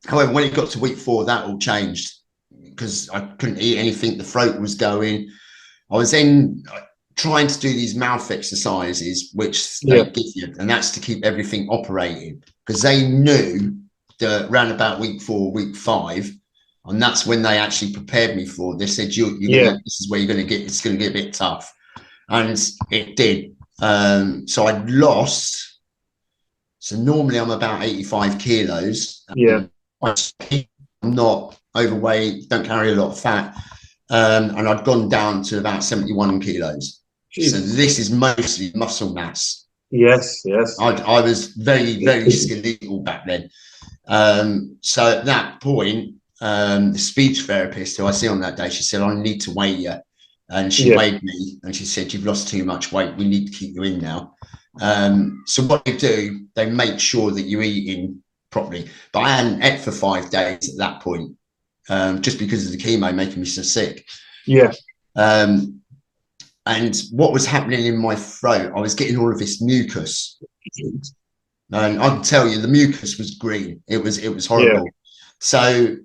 However, when it got to week 4, that all changed, because I couldn't eat anything. The throat was going. I was then trying to do these mouth exercises, which they give you, and that's to keep everything operating, because they knew that around about week 4, week 5, and that's when they actually prepared me for. They said, this is where you're going to get. It's going to get a bit tough. And it did. So I'd lost. So normally I'm about 85 kilos. I'm not overweight, don't carry a lot of fat. And I'd gone down to about 71 kilos. Jeez. So this is mostly muscle mass. Yes. I was very, very skeletal back then. So at that point, the speech therapist who I see on that day, she said, I need to weigh you. And she weighed me, and she said, you've lost too much weight. We need to keep you in now. So what they do, they make sure that you're eating properly. But I hadn't ate for 5 days at that point, just because of the chemo making me so sick. And what was happening in my throat, I was getting all of this mucus. And I can tell you, the mucus was green. It was horrible. So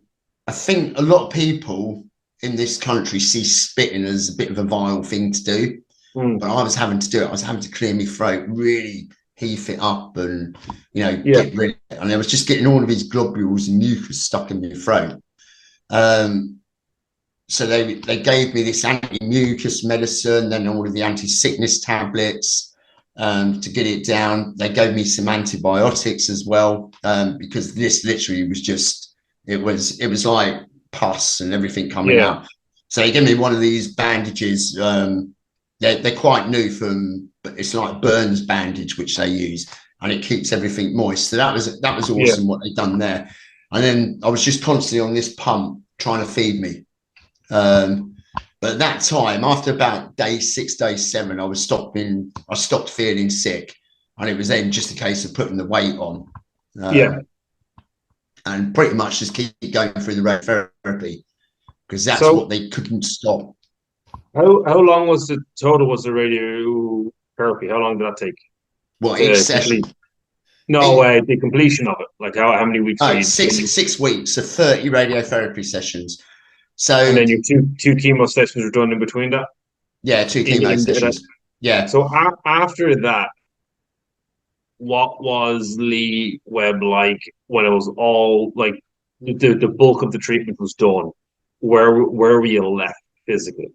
I think a lot of people in this country see spitting as a bit of a vile thing to do, but I was having to do it. I was having to clear my throat, really heave it up, and get rid of it. And I was just getting all of these globules and mucus stuck in my throat. So they gave me this anti-mucus medicine, then all of the anti-sickness tablets to get it down. They gave me some antibiotics as well, because this literally was just, it was like pus and everything coming out. So they gave me one of these bandages. They're quite new, but it's like Burns bandage, which they use, and it keeps everything moist. So that was awesome what they'd done there. And then I was just constantly on this pump trying to feed me. But at that time, after about day 6, day 7, I stopped feeling sick, and it was then just a case of putting the weight on. And pretty much just keep going through the radiotherapy, because that's what they couldn't stop. How long was the radiotherapy? How long did that take? What, each session? No, the completion of it. Like how many weeks? Oh, 6 weeks, so 30 radiotherapy sessions. So and then your two chemo sessions were done in between that. Yeah, 2 chemo sessions. Yeah. So after that, what was Lee Webb like when it was all like the bulk of the treatment was done? Where were you left physically?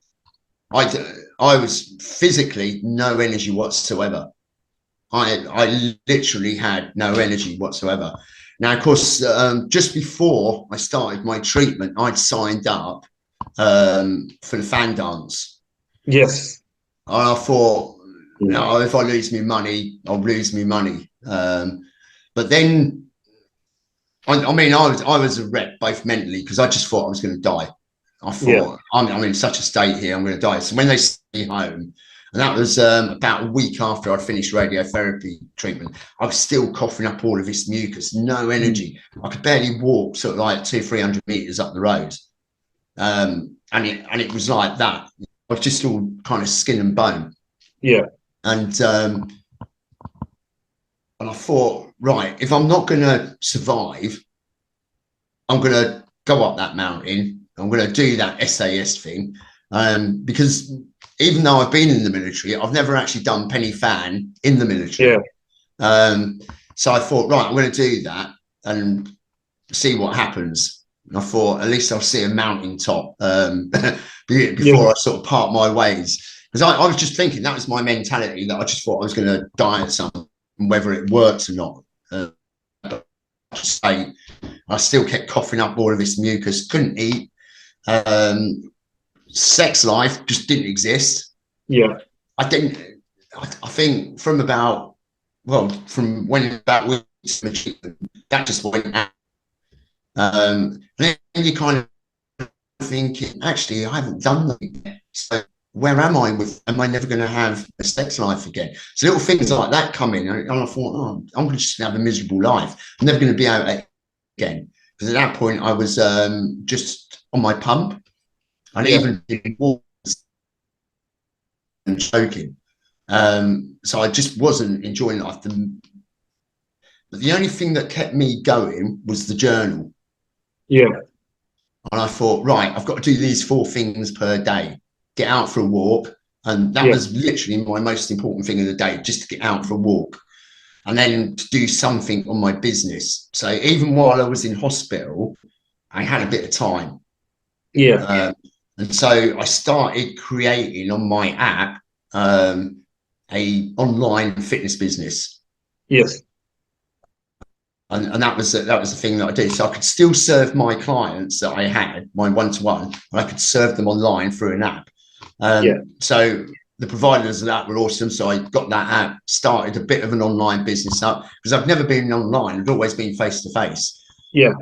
I was physically no energy whatsoever. I literally had no energy whatsoever. Now, of course, just before I started my treatment, I'd signed up for the fan dance. Yes. And I thought, no, if I lose me money, I'll lose me money. But then, I was a wreck both mentally, because I just thought I was going to die. I thought, I'm in such a state here, I'm going to die. So when they sent me home, and that was about a week after I'd finished radiotherapy treatment, I was still coughing up all of this mucus, no energy. I could barely walk sort of like 200-300 meters up the road. And it was like that. I was just all kind of skin and bone. Yeah. And I thought, right, if I'm not going to survive, I'm going to go up that mountain. I'm going to do that SAS thing. Because even though I've been in the military, I've never actually done penny fan in the military. Yeah. So I thought, right, I'm going to do that and see what happens. And I thought, at least I'll see a mountain top before I sort of part my ways. Because I was just thinking, that was my mentality, that I just thought I was going to die at something, whether it works or not. I still kept coughing up all of this mucus, couldn't eat. Sex life just didn't exist. Yeah. I think from when about weeks, that just went out. And then you kind of thinking, actually, I haven't done that yet. So where am I am I never going to have a sex life again? So little things like that come in, and I thought, oh, I'm going to just have a miserable life. I'm never going to be out again. Because at that point, I was just on my pump. And even did walks and choking. So I just wasn't enjoying life. But the only thing that kept me going was the journal. Yeah. And I thought, right, I've got to do these 4 things per day. Get out for a walk. And that was literally my most important thing of the day, just to get out for a walk. And then to do something on my business. So even while I was in hospital, I had a bit of time. Yeah. And so I started creating on my app a online fitness business. Yes. And that was the thing that I did. So I could still serve my clients that I had, my one-to-one, and I could serve them online through an app. So the providers of that were awesome. So I got that app, started a bit of an online business up, because I've never been online. I've always been face-to-face. Yeah.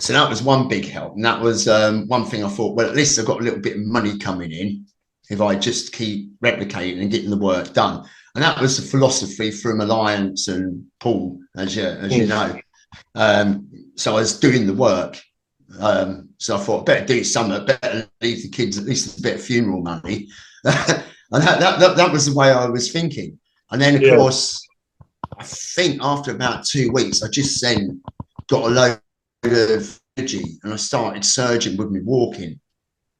So that was one big help. And that was one thing I thought, well, at least I've got a little bit of money coming in if I just keep replicating and getting the work done. And that was the philosophy from Alliance and Paul, as you know. So I was doing the work. So I thought, better do something, better leave the kids at least a bit of funeral money. And that was the way I was thinking. And then, of course, I think after about 2 weeks, I just then got a load of energy, and I started surging with me walking,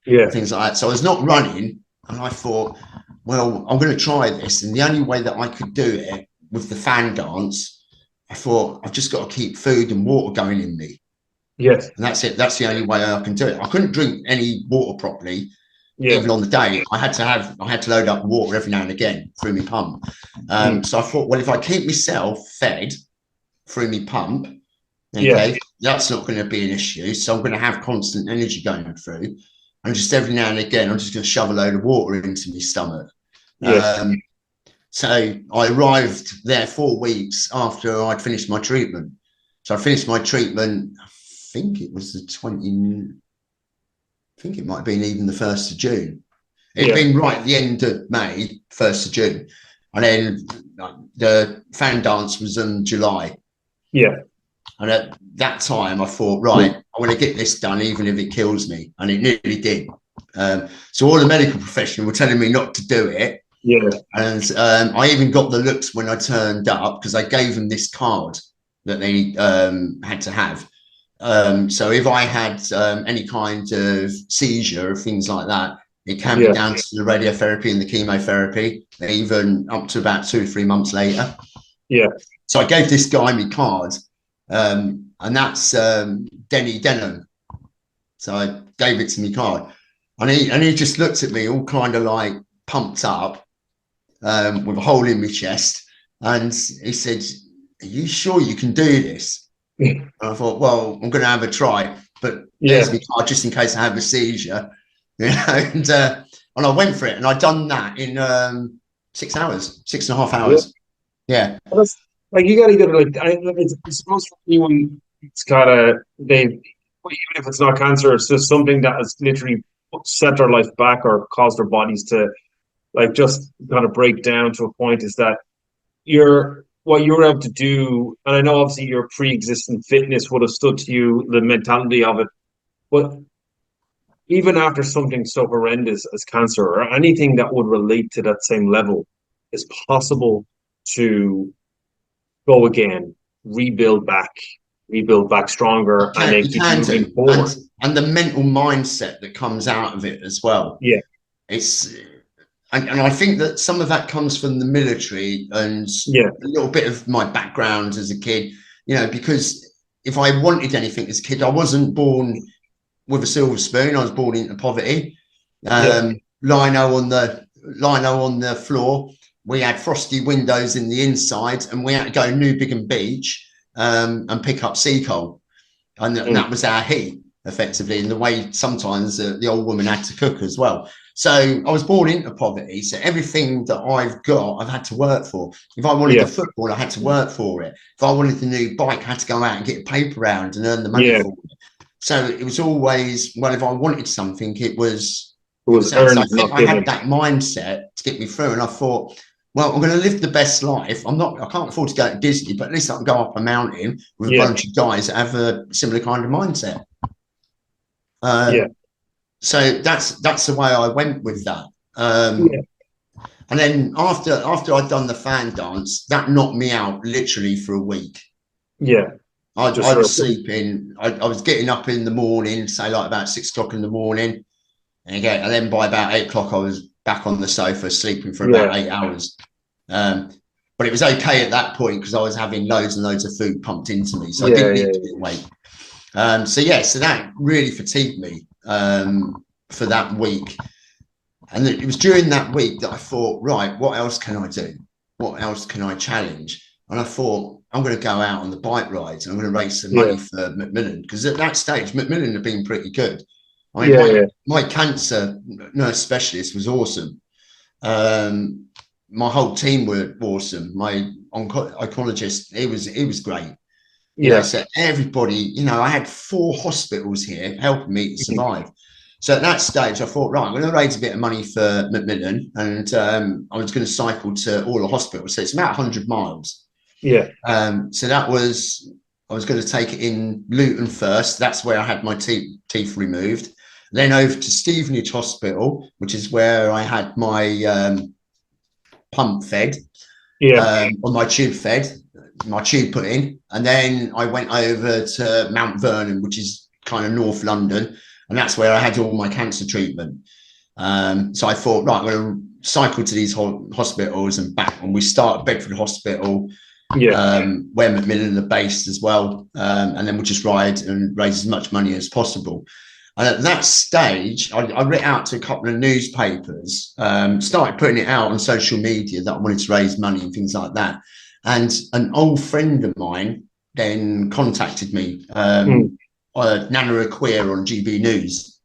things like that. So I was not running, and I thought, well, I'm going to try this. And the only way that I could do it with the fan dance, I thought, I've just got to keep food and water going in me. Yes. And that's it. That's the only way I can do it. I couldn't drink any water properly, even on the day. I had to load up water every now and again through my pump. So I thought, well, if I keep myself fed through my pump, that's not going to be an issue. So I'm going to have constant energy going through. And just every now and again, I'm just going to shove a load of water into my stomach. So I arrived there 4 weeks after I'd finished my treatment. So I finished my treatment, I think it was I think it might have been even the 1st of June. It'd been right at the end of May, 1st of June. And then the fan dance was in July. Yeah. And at that time, I thought, right, I want to get this done, even if it kills me. And it nearly did. So all the medical professionals were telling me not to do it. Yeah. And I even got the looks when I turned up because I gave them this card that they had to have. So if I had any kind of seizure or things like that, it can be down to the radiotherapy and the chemotherapy, even up to about 2 or 3 months later. Yeah. So I gave this guy my card, and that's Denny Denham. So I gave it to me card, and he just looked at me all kind of like pumped up, with a hole in my chest, and he said, "Are you sure you can do this?" And I thought, well, I'm going to have a try, but there's my card just in case I have a seizure, and I went for it, and I'd done that in 6 hours, 6.5 hours. Yeah. Well, that's, like, you got to get it. Like, I suppose for anyone, it's kind of even if it's not cancer, it's just something that has literally set their life back or caused their bodies to like just kind of break down to a point. Is that what you were able to do? And I know obviously your pre-existing fitness would have stood to you, the mentality of it, but even after something so horrendous as cancer or anything that would relate to that same level, it's possible to go again, rebuild back stronger, and then keep moving forward. And the mental mindset that comes out of it as well. Yeah. It's and I think that some of that comes from the military and a little bit of my background as a kid, because if I wanted anything as a kid, I wasn't born with a silver spoon. I was born into poverty. Lino on the floor. We had frosty windows in the inside, and we had to go Newbiggin Beach and pick up sea coal, and that was our heat, effectively. In the way sometimes the old woman had to cook as well. So I was born into poverty. So everything that I've got, I've had to work for. If I wanted a football, I had to work for it. If I wanted a new bike, I had to go out and get a paper round and earn the money for it. So it was always, well, if I wanted something, it was earned. So I think I had that mindset to get me through, and I thought, well, I'm going to live the best life. I can't afford to go to Disney, but at least I can go up a mountain with a bunch of guys that have a similar kind of mindset. So that's the way I went with that. And then after I'd done the fan dance, that knocked me out literally for a week. I was sleeping. I was getting up in the morning, say like about 6 o'clock in the morning, and then by about 8 o'clock, I was back on the sofa sleeping for about 8 hours. But it was okay at that point because I was having loads and loads of food pumped into me, so I didn't need to get weight. So that really fatigued me for that week. And it was during that week that I thought, right, what else can I do? What else can I challenge? And I thought, I'm going to go out on the bike rides and I'm going to raise some money for Macmillan, because at that stage, Macmillan had been pretty good. I mean, my cancer nurse specialist was awesome. My whole team were awesome. My oncologist, he was great. So everybody, I had 4 hospitals here helping me to survive. So at that stage, I thought, right, I'm going to raise a bit of money for Macmillan, and I was going to cycle to all the hospitals. So it's about 100 miles. So I was going to take it in Luton first. That's where I had my teeth removed. Then over to Stevenage Hospital, which is where I had my pump fed, or my tube put in. And then I went over to Mount Vernon, which is kind of North London. And that's where I had all my cancer treatment. So I thought, right, I'm going to cycle to these hospitals and back. And we start at Bedford Hospital, where Macmillan are based as well. And then we'll just ride and raise as much money as possible. And at that stage, I wrote out to a couple of newspapers, started putting it out on social media that I wanted to raise money and things like that. And an old friend of mine then contacted me, Nana Aquia on GB News.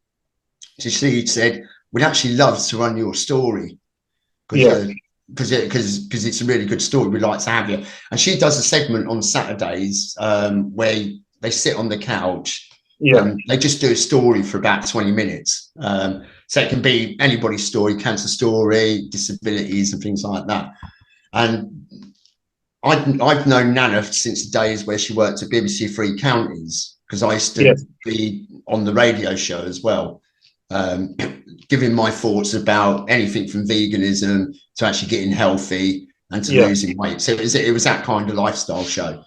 She said, we'd actually love to run your story because it's a really good story. We'd like to have you. And she does a segment on Saturdays where they sit on the couch. They just do a story for about 20 minutes. So it can be anybody's story, cancer story, disabilities and things like that. And I've known Nana since the days where she worked at BBC Three Counties, because I used to be on the radio show as well, giving my thoughts about anything from veganism to actually getting healthy and to Yeah. losing weight. So it was that kind of lifestyle show.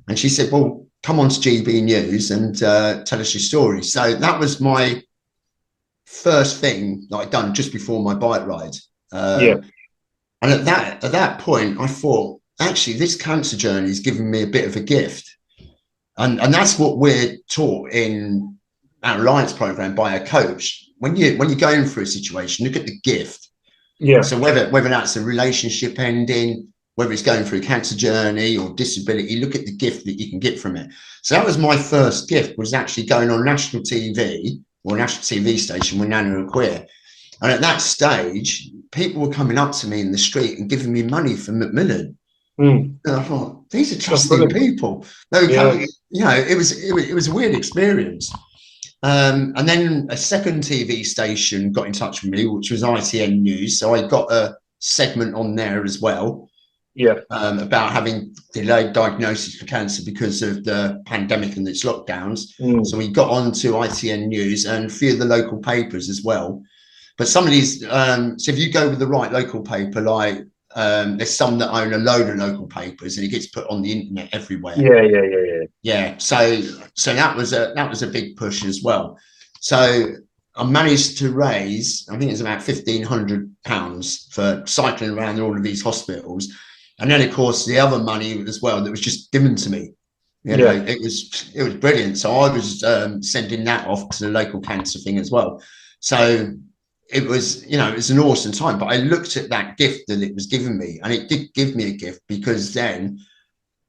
And she said, well, come on to GB News and tell us your story. So that was my first thing that I'd done just before my bike ride. Yeah. And at that point, I thought, actually, this cancer journey has given me a bit of a gift. And that's what we're taught in our Alliance program by a coach. When you're going through a situation, look at the gift. Yeah. So whether that's a relationship ending, whether it's going through a cancer journey or disability, look at the gift that you can get from it. So that was my first gift, was actually going on national TV or national TV station with Nana and Queer. And at that stage, people were coming up to me in the street and giving me money for Macmillan. And I thought, these are trusting people. It was a weird experience. And then a second TV station got in touch with me, which was ITN News. So I got a segment on there as well. Yeah. About having delayed diagnosis for cancer because of the pandemic and its lockdowns. So we got on to ITN News and a few of the local papers as well. But some of these, so if you go with the right local paper, like there's some that own a load of local papers and it gets put on the internet everywhere. Yeah. So that was a big push as well. So I managed to raise, I think it's about £1,500 for cycling around all of these hospitals. And then, of course, the other money as well that was just given to me. You know, it was brilliant. So I was sending that off to the local cancer thing as well. So it was an awesome time. But I looked at that gift that it was giving me, and it did give me a gift, because then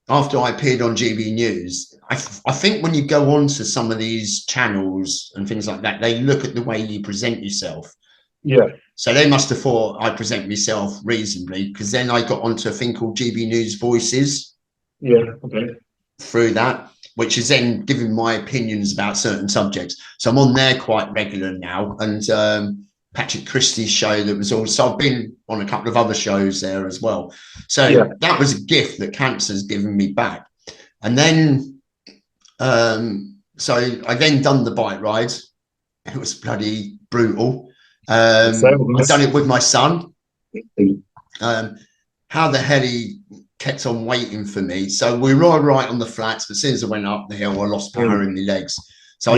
after I appeared on GB News, I think when you go on to some of these channels and things like that, they look at the way you present yourself. Yeah. So they must have thought I present myself reasonably, because then I got onto a thing called GB News Voices. Yeah. Okay. Through that, which is then giving my opinions about certain subjects. So I'm on there quite regular now. And Patrick Christie's show that was also, I've been on a couple of other shows there as well. So that was a gift that cancer's given me back. And then, so I then done the bike ride. It was bloody brutal. I've done it with my son. How the hell he kept on waiting for me. So we were all right on the flats, but as soon as I went up the hill, I lost power in my legs. So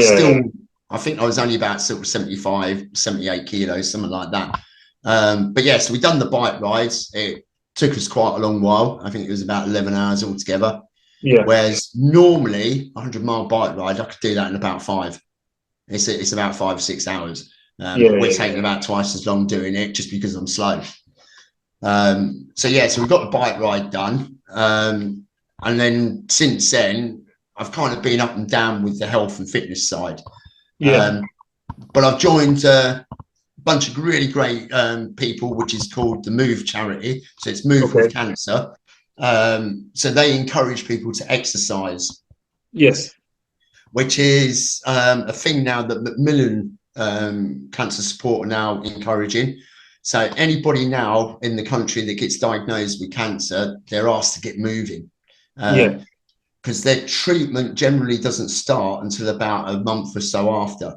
I think I was only about sort of 75, 78 kilos, something like that. But yeah, so we done the bike rides. It took us quite a long while. I think it was about 11 hours altogether. Yeah. Whereas normally 100-mile bike ride, I could do that in about 5. It's about 5 or 6 hours. We're taking about twice as long doing it just because I'm slow. So we got the bike ride done. And then since then, I've kind of been up and down with the health and fitness side. But I've joined a bunch of really great people, which is called the Move charity. So it's Move with Cancer. So they encourage people to exercise. Yes. Which is a thing now that Macmillan Cancer Support are now encouraging. So anybody now in the country that gets diagnosed with cancer, they're asked to get moving. Because their treatment generally doesn't start until about a month or so after.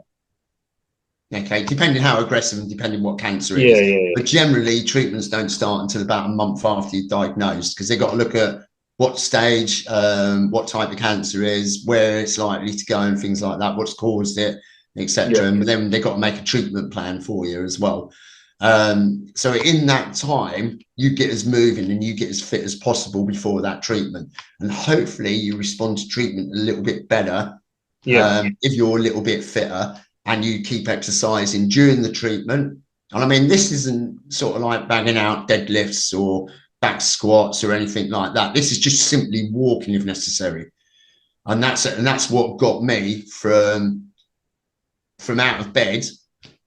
Okay, depending how aggressive and depending what cancer it is. But generally, treatments don't start until about a month after you're diagnosed, because they've got to look at what stage, what type of cancer is, where it's likely to go and things like that, what's caused it, etc. And then they've got to make a treatment plan for you as well. So in that time, you get as moving and you get as fit as possible before that treatment. And hopefully you respond to treatment a little bit better if you're a little bit fitter and you keep exercising during the treatment. And I mean, this isn't sort of like banging out deadlifts or back squats or anything like that. This is just simply walking if necessary. And that's what got me from out of bed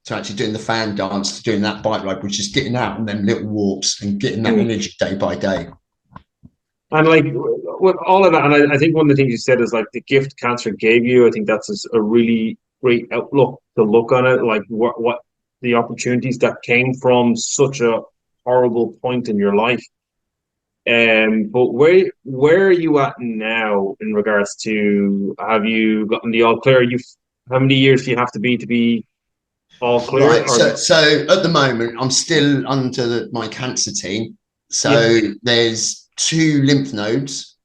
to actually doing the fan dance, to doing that bike ride, which is getting out on them little walks and getting that energy day by day. And like with all of that, and I think one of the things you said is like the gift cancer gave you. I think that's a really great outlook to look on it. Like what the opportunities that came from such a horrible point in your life. But where are you at now in regards to, have you gotten the all clear? How many years do you have to be All clear? Right. So at the moment, I'm still under my cancer team. So there's 2 lymph nodes,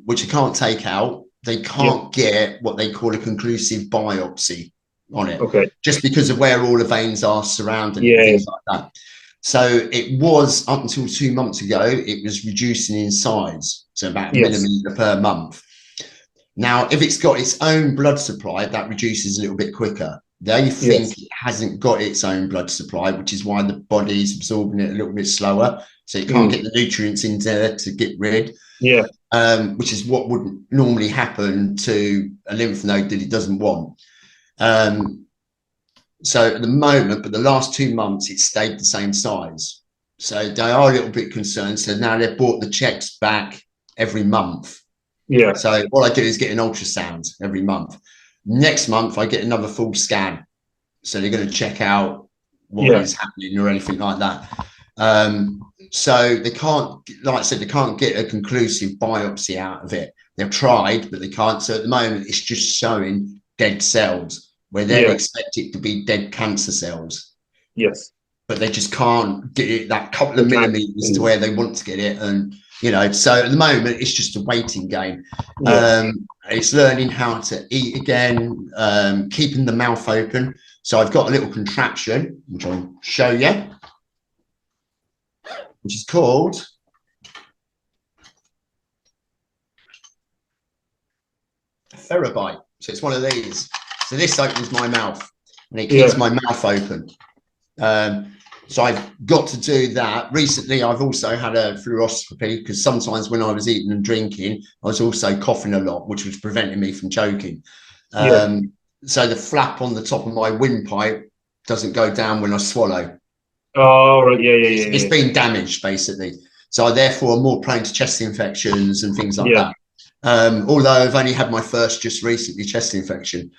which I can't take out. They can't get what they call a conclusive biopsy on it, just because of where all the veins are surrounding it, things like that. So it was, up until 2 months ago, it was reducing in size, so about a millimetre per month. Now, if it's got its own blood supply, that reduces a little bit quicker. They think it hasn't got its own blood supply, which is why the body's absorbing it a little bit slower. So you can't get the nutrients in there to get rid. Which is what would normally happen to a lymph node that it doesn't want. So at the moment, but the last 2 months, it stayed the same size. So they are a little bit concerned. So now they've brought the checks back every month. So all I do is get an ultrasound every month. Next month, I get another full scan. So they're going to check out what is happening or anything like that. So they can't, like I said, they can't get a conclusive biopsy out of it. They've tried, but they can't. So at the moment, it's just showing dead cells where they expect it to be dead cancer cells. But they just can't get it that couple of millimeters to where they want to get it. And, so at the moment, it's just a waiting game. It's learning how to eat again, keeping the mouth open. So I've got a little contraption, which I'll show you, which is called a Therabite. So it's one of these. So this opens my mouth and it keeps my mouth open. So I've got to do that. Recently, I've also had a fluoroscopy because sometimes when I was eating and drinking, I was also coughing a lot, which was preventing me from choking. So the flap on the top of my windpipe doesn't go down when I swallow. Oh, right. It's been damaged, basically. So I therefore am more prone to chest infections and things like that. Although I've only had my first just recently chest infection.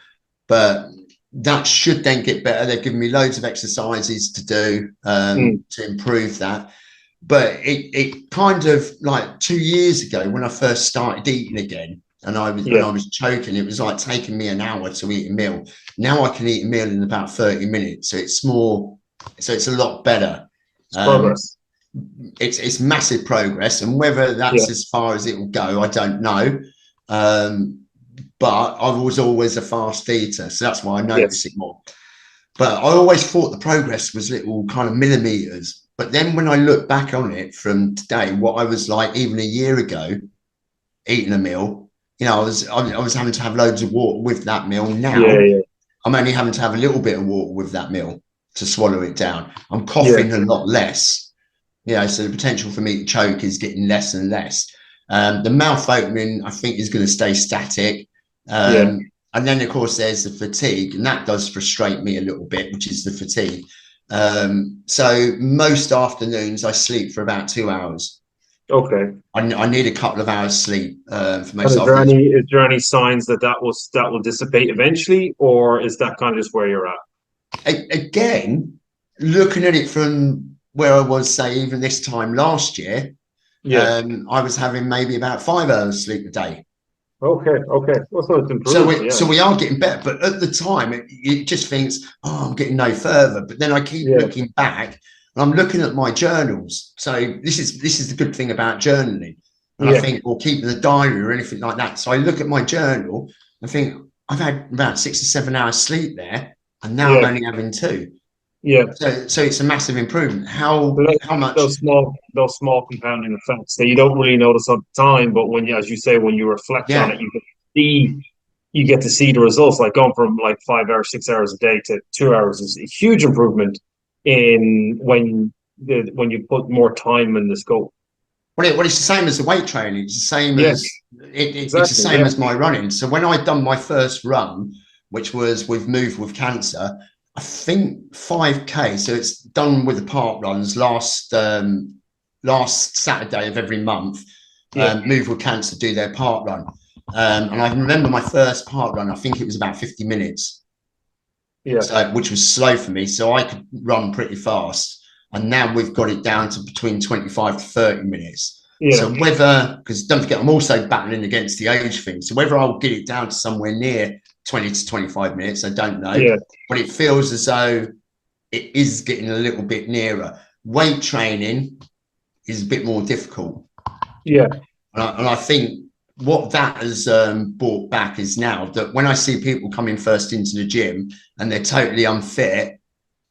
But that should then get better. They've given me loads of exercises to do to improve that. But it kind of like 2 years ago when I first started eating again, and when I was choking, it was like taking me an hour to eat a meal. Now I can eat a meal in about 30 minutes. So it's more, so it's a lot better. Progress. It's massive progress, and whether that's as far as it will go, I don't know. But I was always a fast eater, so that's why I notice it more. But I always thought the progress was little kind of millimeters. But then when I look back on it from today, what I was like even a year ago, eating a meal, I was having to have loads of water with that meal. Now I'm only having to have a little bit of water with that meal to swallow it down. I'm coughing a lot less. So the potential for me to choke is getting less and less. The mouth opening, I think, is going to stay static. And then, of course, there's the fatigue, and that does frustrate me a little bit, which is the fatigue. So most afternoons, I sleep for about 2 hours. I need a couple of hours sleep for most afternoons. Is there any signs that will dissipate eventually, or is that kind of just where you're at? Again, looking at it from where I was, say, even this time last year, I was having maybe about 5 hours sleep a day. Okay. Well, so it's improved. So we are getting better, but at the time, it just thinks, I'm getting no further. But then I keep looking back, and I'm looking at my journals. So this is the good thing about journaling, and I think, or keeping the diary or anything like that. So I look at my journal and think I've had about 6 or 7 hours sleep there, and now I'm only having 2. So it's a massive improvement. How much those small compounding effects that you don't really notice at the time, but when as you say, when you reflect on it, you get to see the results. Like going from like 5 hours, 6 hours a day to 2 hours is a huge improvement in when you put more time in the scope. Well, it's the same as the weight training. It's the same as it's the same as my running. So when I'd done my first run, which was with Move with Cancer, I think 5K. So it's done with the park runs last Saturday of every month. Move with Cancer do their park run, and I remember my first park run. I think it was about 50 minutes. Which was slow for me. So I could run pretty fast. And now we've got it down to between 25 to 30 minutes. So whether, because don't forget, I'm also battling against the age thing. So whether I'll get it down to somewhere near 20 to 25 minutes. I don't know. Yeah. But it feels as though it is getting a little bit nearer. Weight training is a bit more difficult. Yeah. And I think what that has brought back is now that when I see people coming first into the gym and they're totally unfit,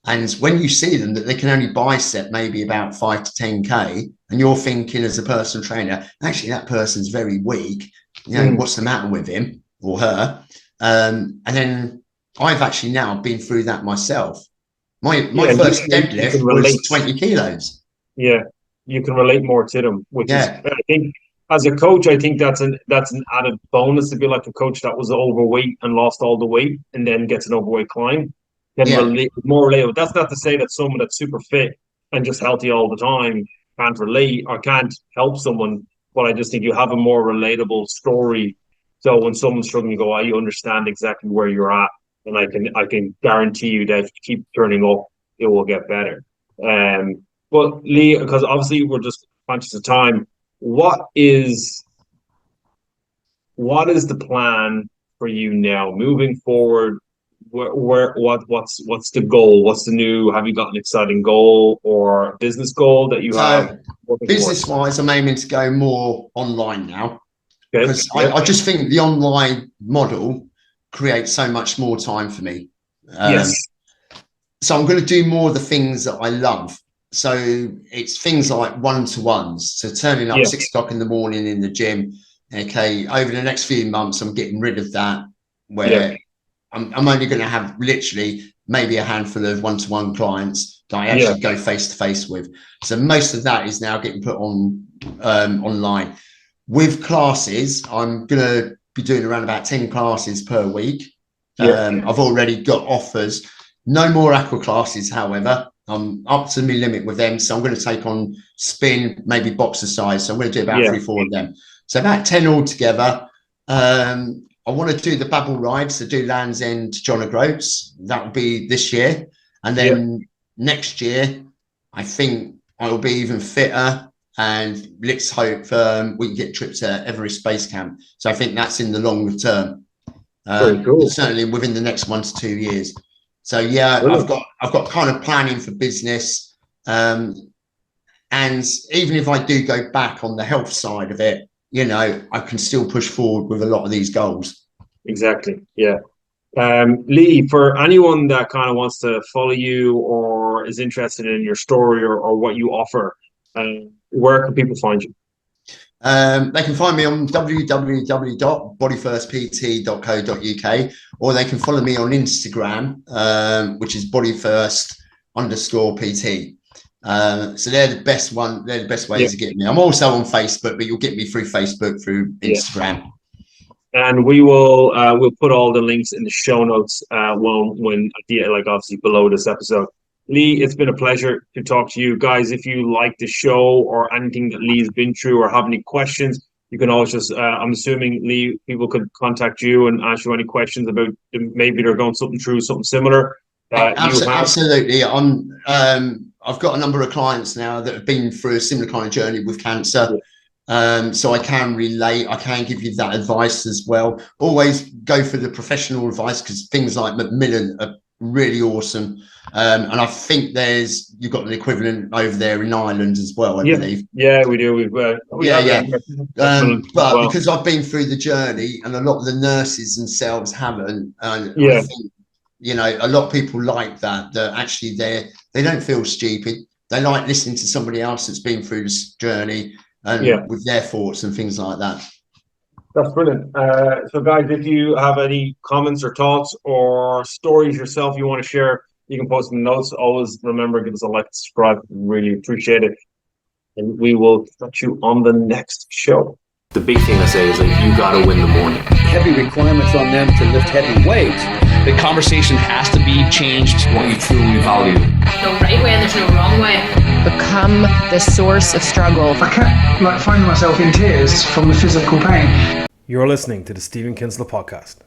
and when you see them that they can only bicep maybe about 5 to 10K, and you're thinking as a personal trainer, actually that person's very weak, you know, what's the matter with him or her? And then I've actually now been through that myself. My first deadlift was 20 kilos. Yeah, you can relate more to them, which is, I think, as a coach, I think that's an added bonus to be like a coach that was overweight and lost all the weight and then gets an overweight client. Relate, more relatable. That's not to say that someone that's super fit and just healthy all the time can't relate or can't help someone, but I just think you have a more relatable story. So when someone's struggling, you go, I understand exactly where you're at, and I can guarantee you that if you keep turning up, it will get better. But Lee, because obviously we're just conscious of time, what is the plan for you now moving forward? What's the goal? What's the new? Have you got an exciting goal or business goal that you have? Business wise, I'm aiming to go more online now, because I just think the online model creates so much more time for me. Yes. So I'm going to do more of the things that I love. So it's things like one-to-ones. So turning up 6 o'clock in the morning in the gym. Okay, over the next few months, I'm getting rid of that, where I'm only going to have literally maybe a handful of one-to-one clients that I actually go face-to-face with. So most of that is now getting put on online. With classes, I'm going to be doing around about 10 classes per week. I've already got offers. No more aqua classes, however. I'm up to my limit with them. So I'm going to take on spin, maybe boxercise. So I'm going to do about 3-4 of them. So about 10 altogether. I want to do the bubble ride, so do Land's End to John O'Groats. That will be this year. And then next year, I think I will be even fitter. And let's hope we can get trips to Everest Base Camp. So I think that's in the longer term. Very cool. Certainly within the next 1 to 2 years. So I've got kind of planning for business. And even if I do go back on the health side of it, you know, I can still push forward with a lot of these goals. Exactly. Yeah. Lee, for anyone that kind of wants to follow you or is interested in your story or what you offer, where can people find you? They can find me on www.bodyfirstpt.co.uk, or they can follow me on Instagram, which is bodyfirst_PT. So they're the best ways to get me. I'm also on Facebook, but you'll get me through Facebook, through Instagram. And we will we'll put all the links in the show notes obviously below this episode. Lee, it's been a pleasure to talk to you guys. If you like the show or anything that Lee's been through or have any questions, you can always just I'm assuming, Lee, people could contact you and ask you any questions about maybe they're going through something similar. Absolutely. I've got a number of clients now that have been through a similar kind of journey with cancer. So I can relate. I can give you that advice as well. Always go for the professional advice, because things like Macmillan are really awesome. And I think you've got an equivalent over there in Ireland as well, I believe. Yeah, we do. But because I've been through the journey and a lot of the nurses themselves haven't, and I think, you know, a lot of people like that actually they don't feel stupid. They like listening to somebody else that's been through this journey and with their thoughts and things like that. That's brilliant. So guys, if you have any comments or thoughts or stories yourself you want to share, you can post in the notes. Always remember, give us a like, subscribe. Really appreciate it. And we will catch you on the next show. The big thing I say is, like, you got to win the morning. Heavy requirements on them to lift heavy weights. The conversation has to be changed. What you truly value. No right way and there's no wrong way. Become the source of struggle. I kept finding myself in tears from the physical pain. You're listening to the Stephen Kinsler Podcast.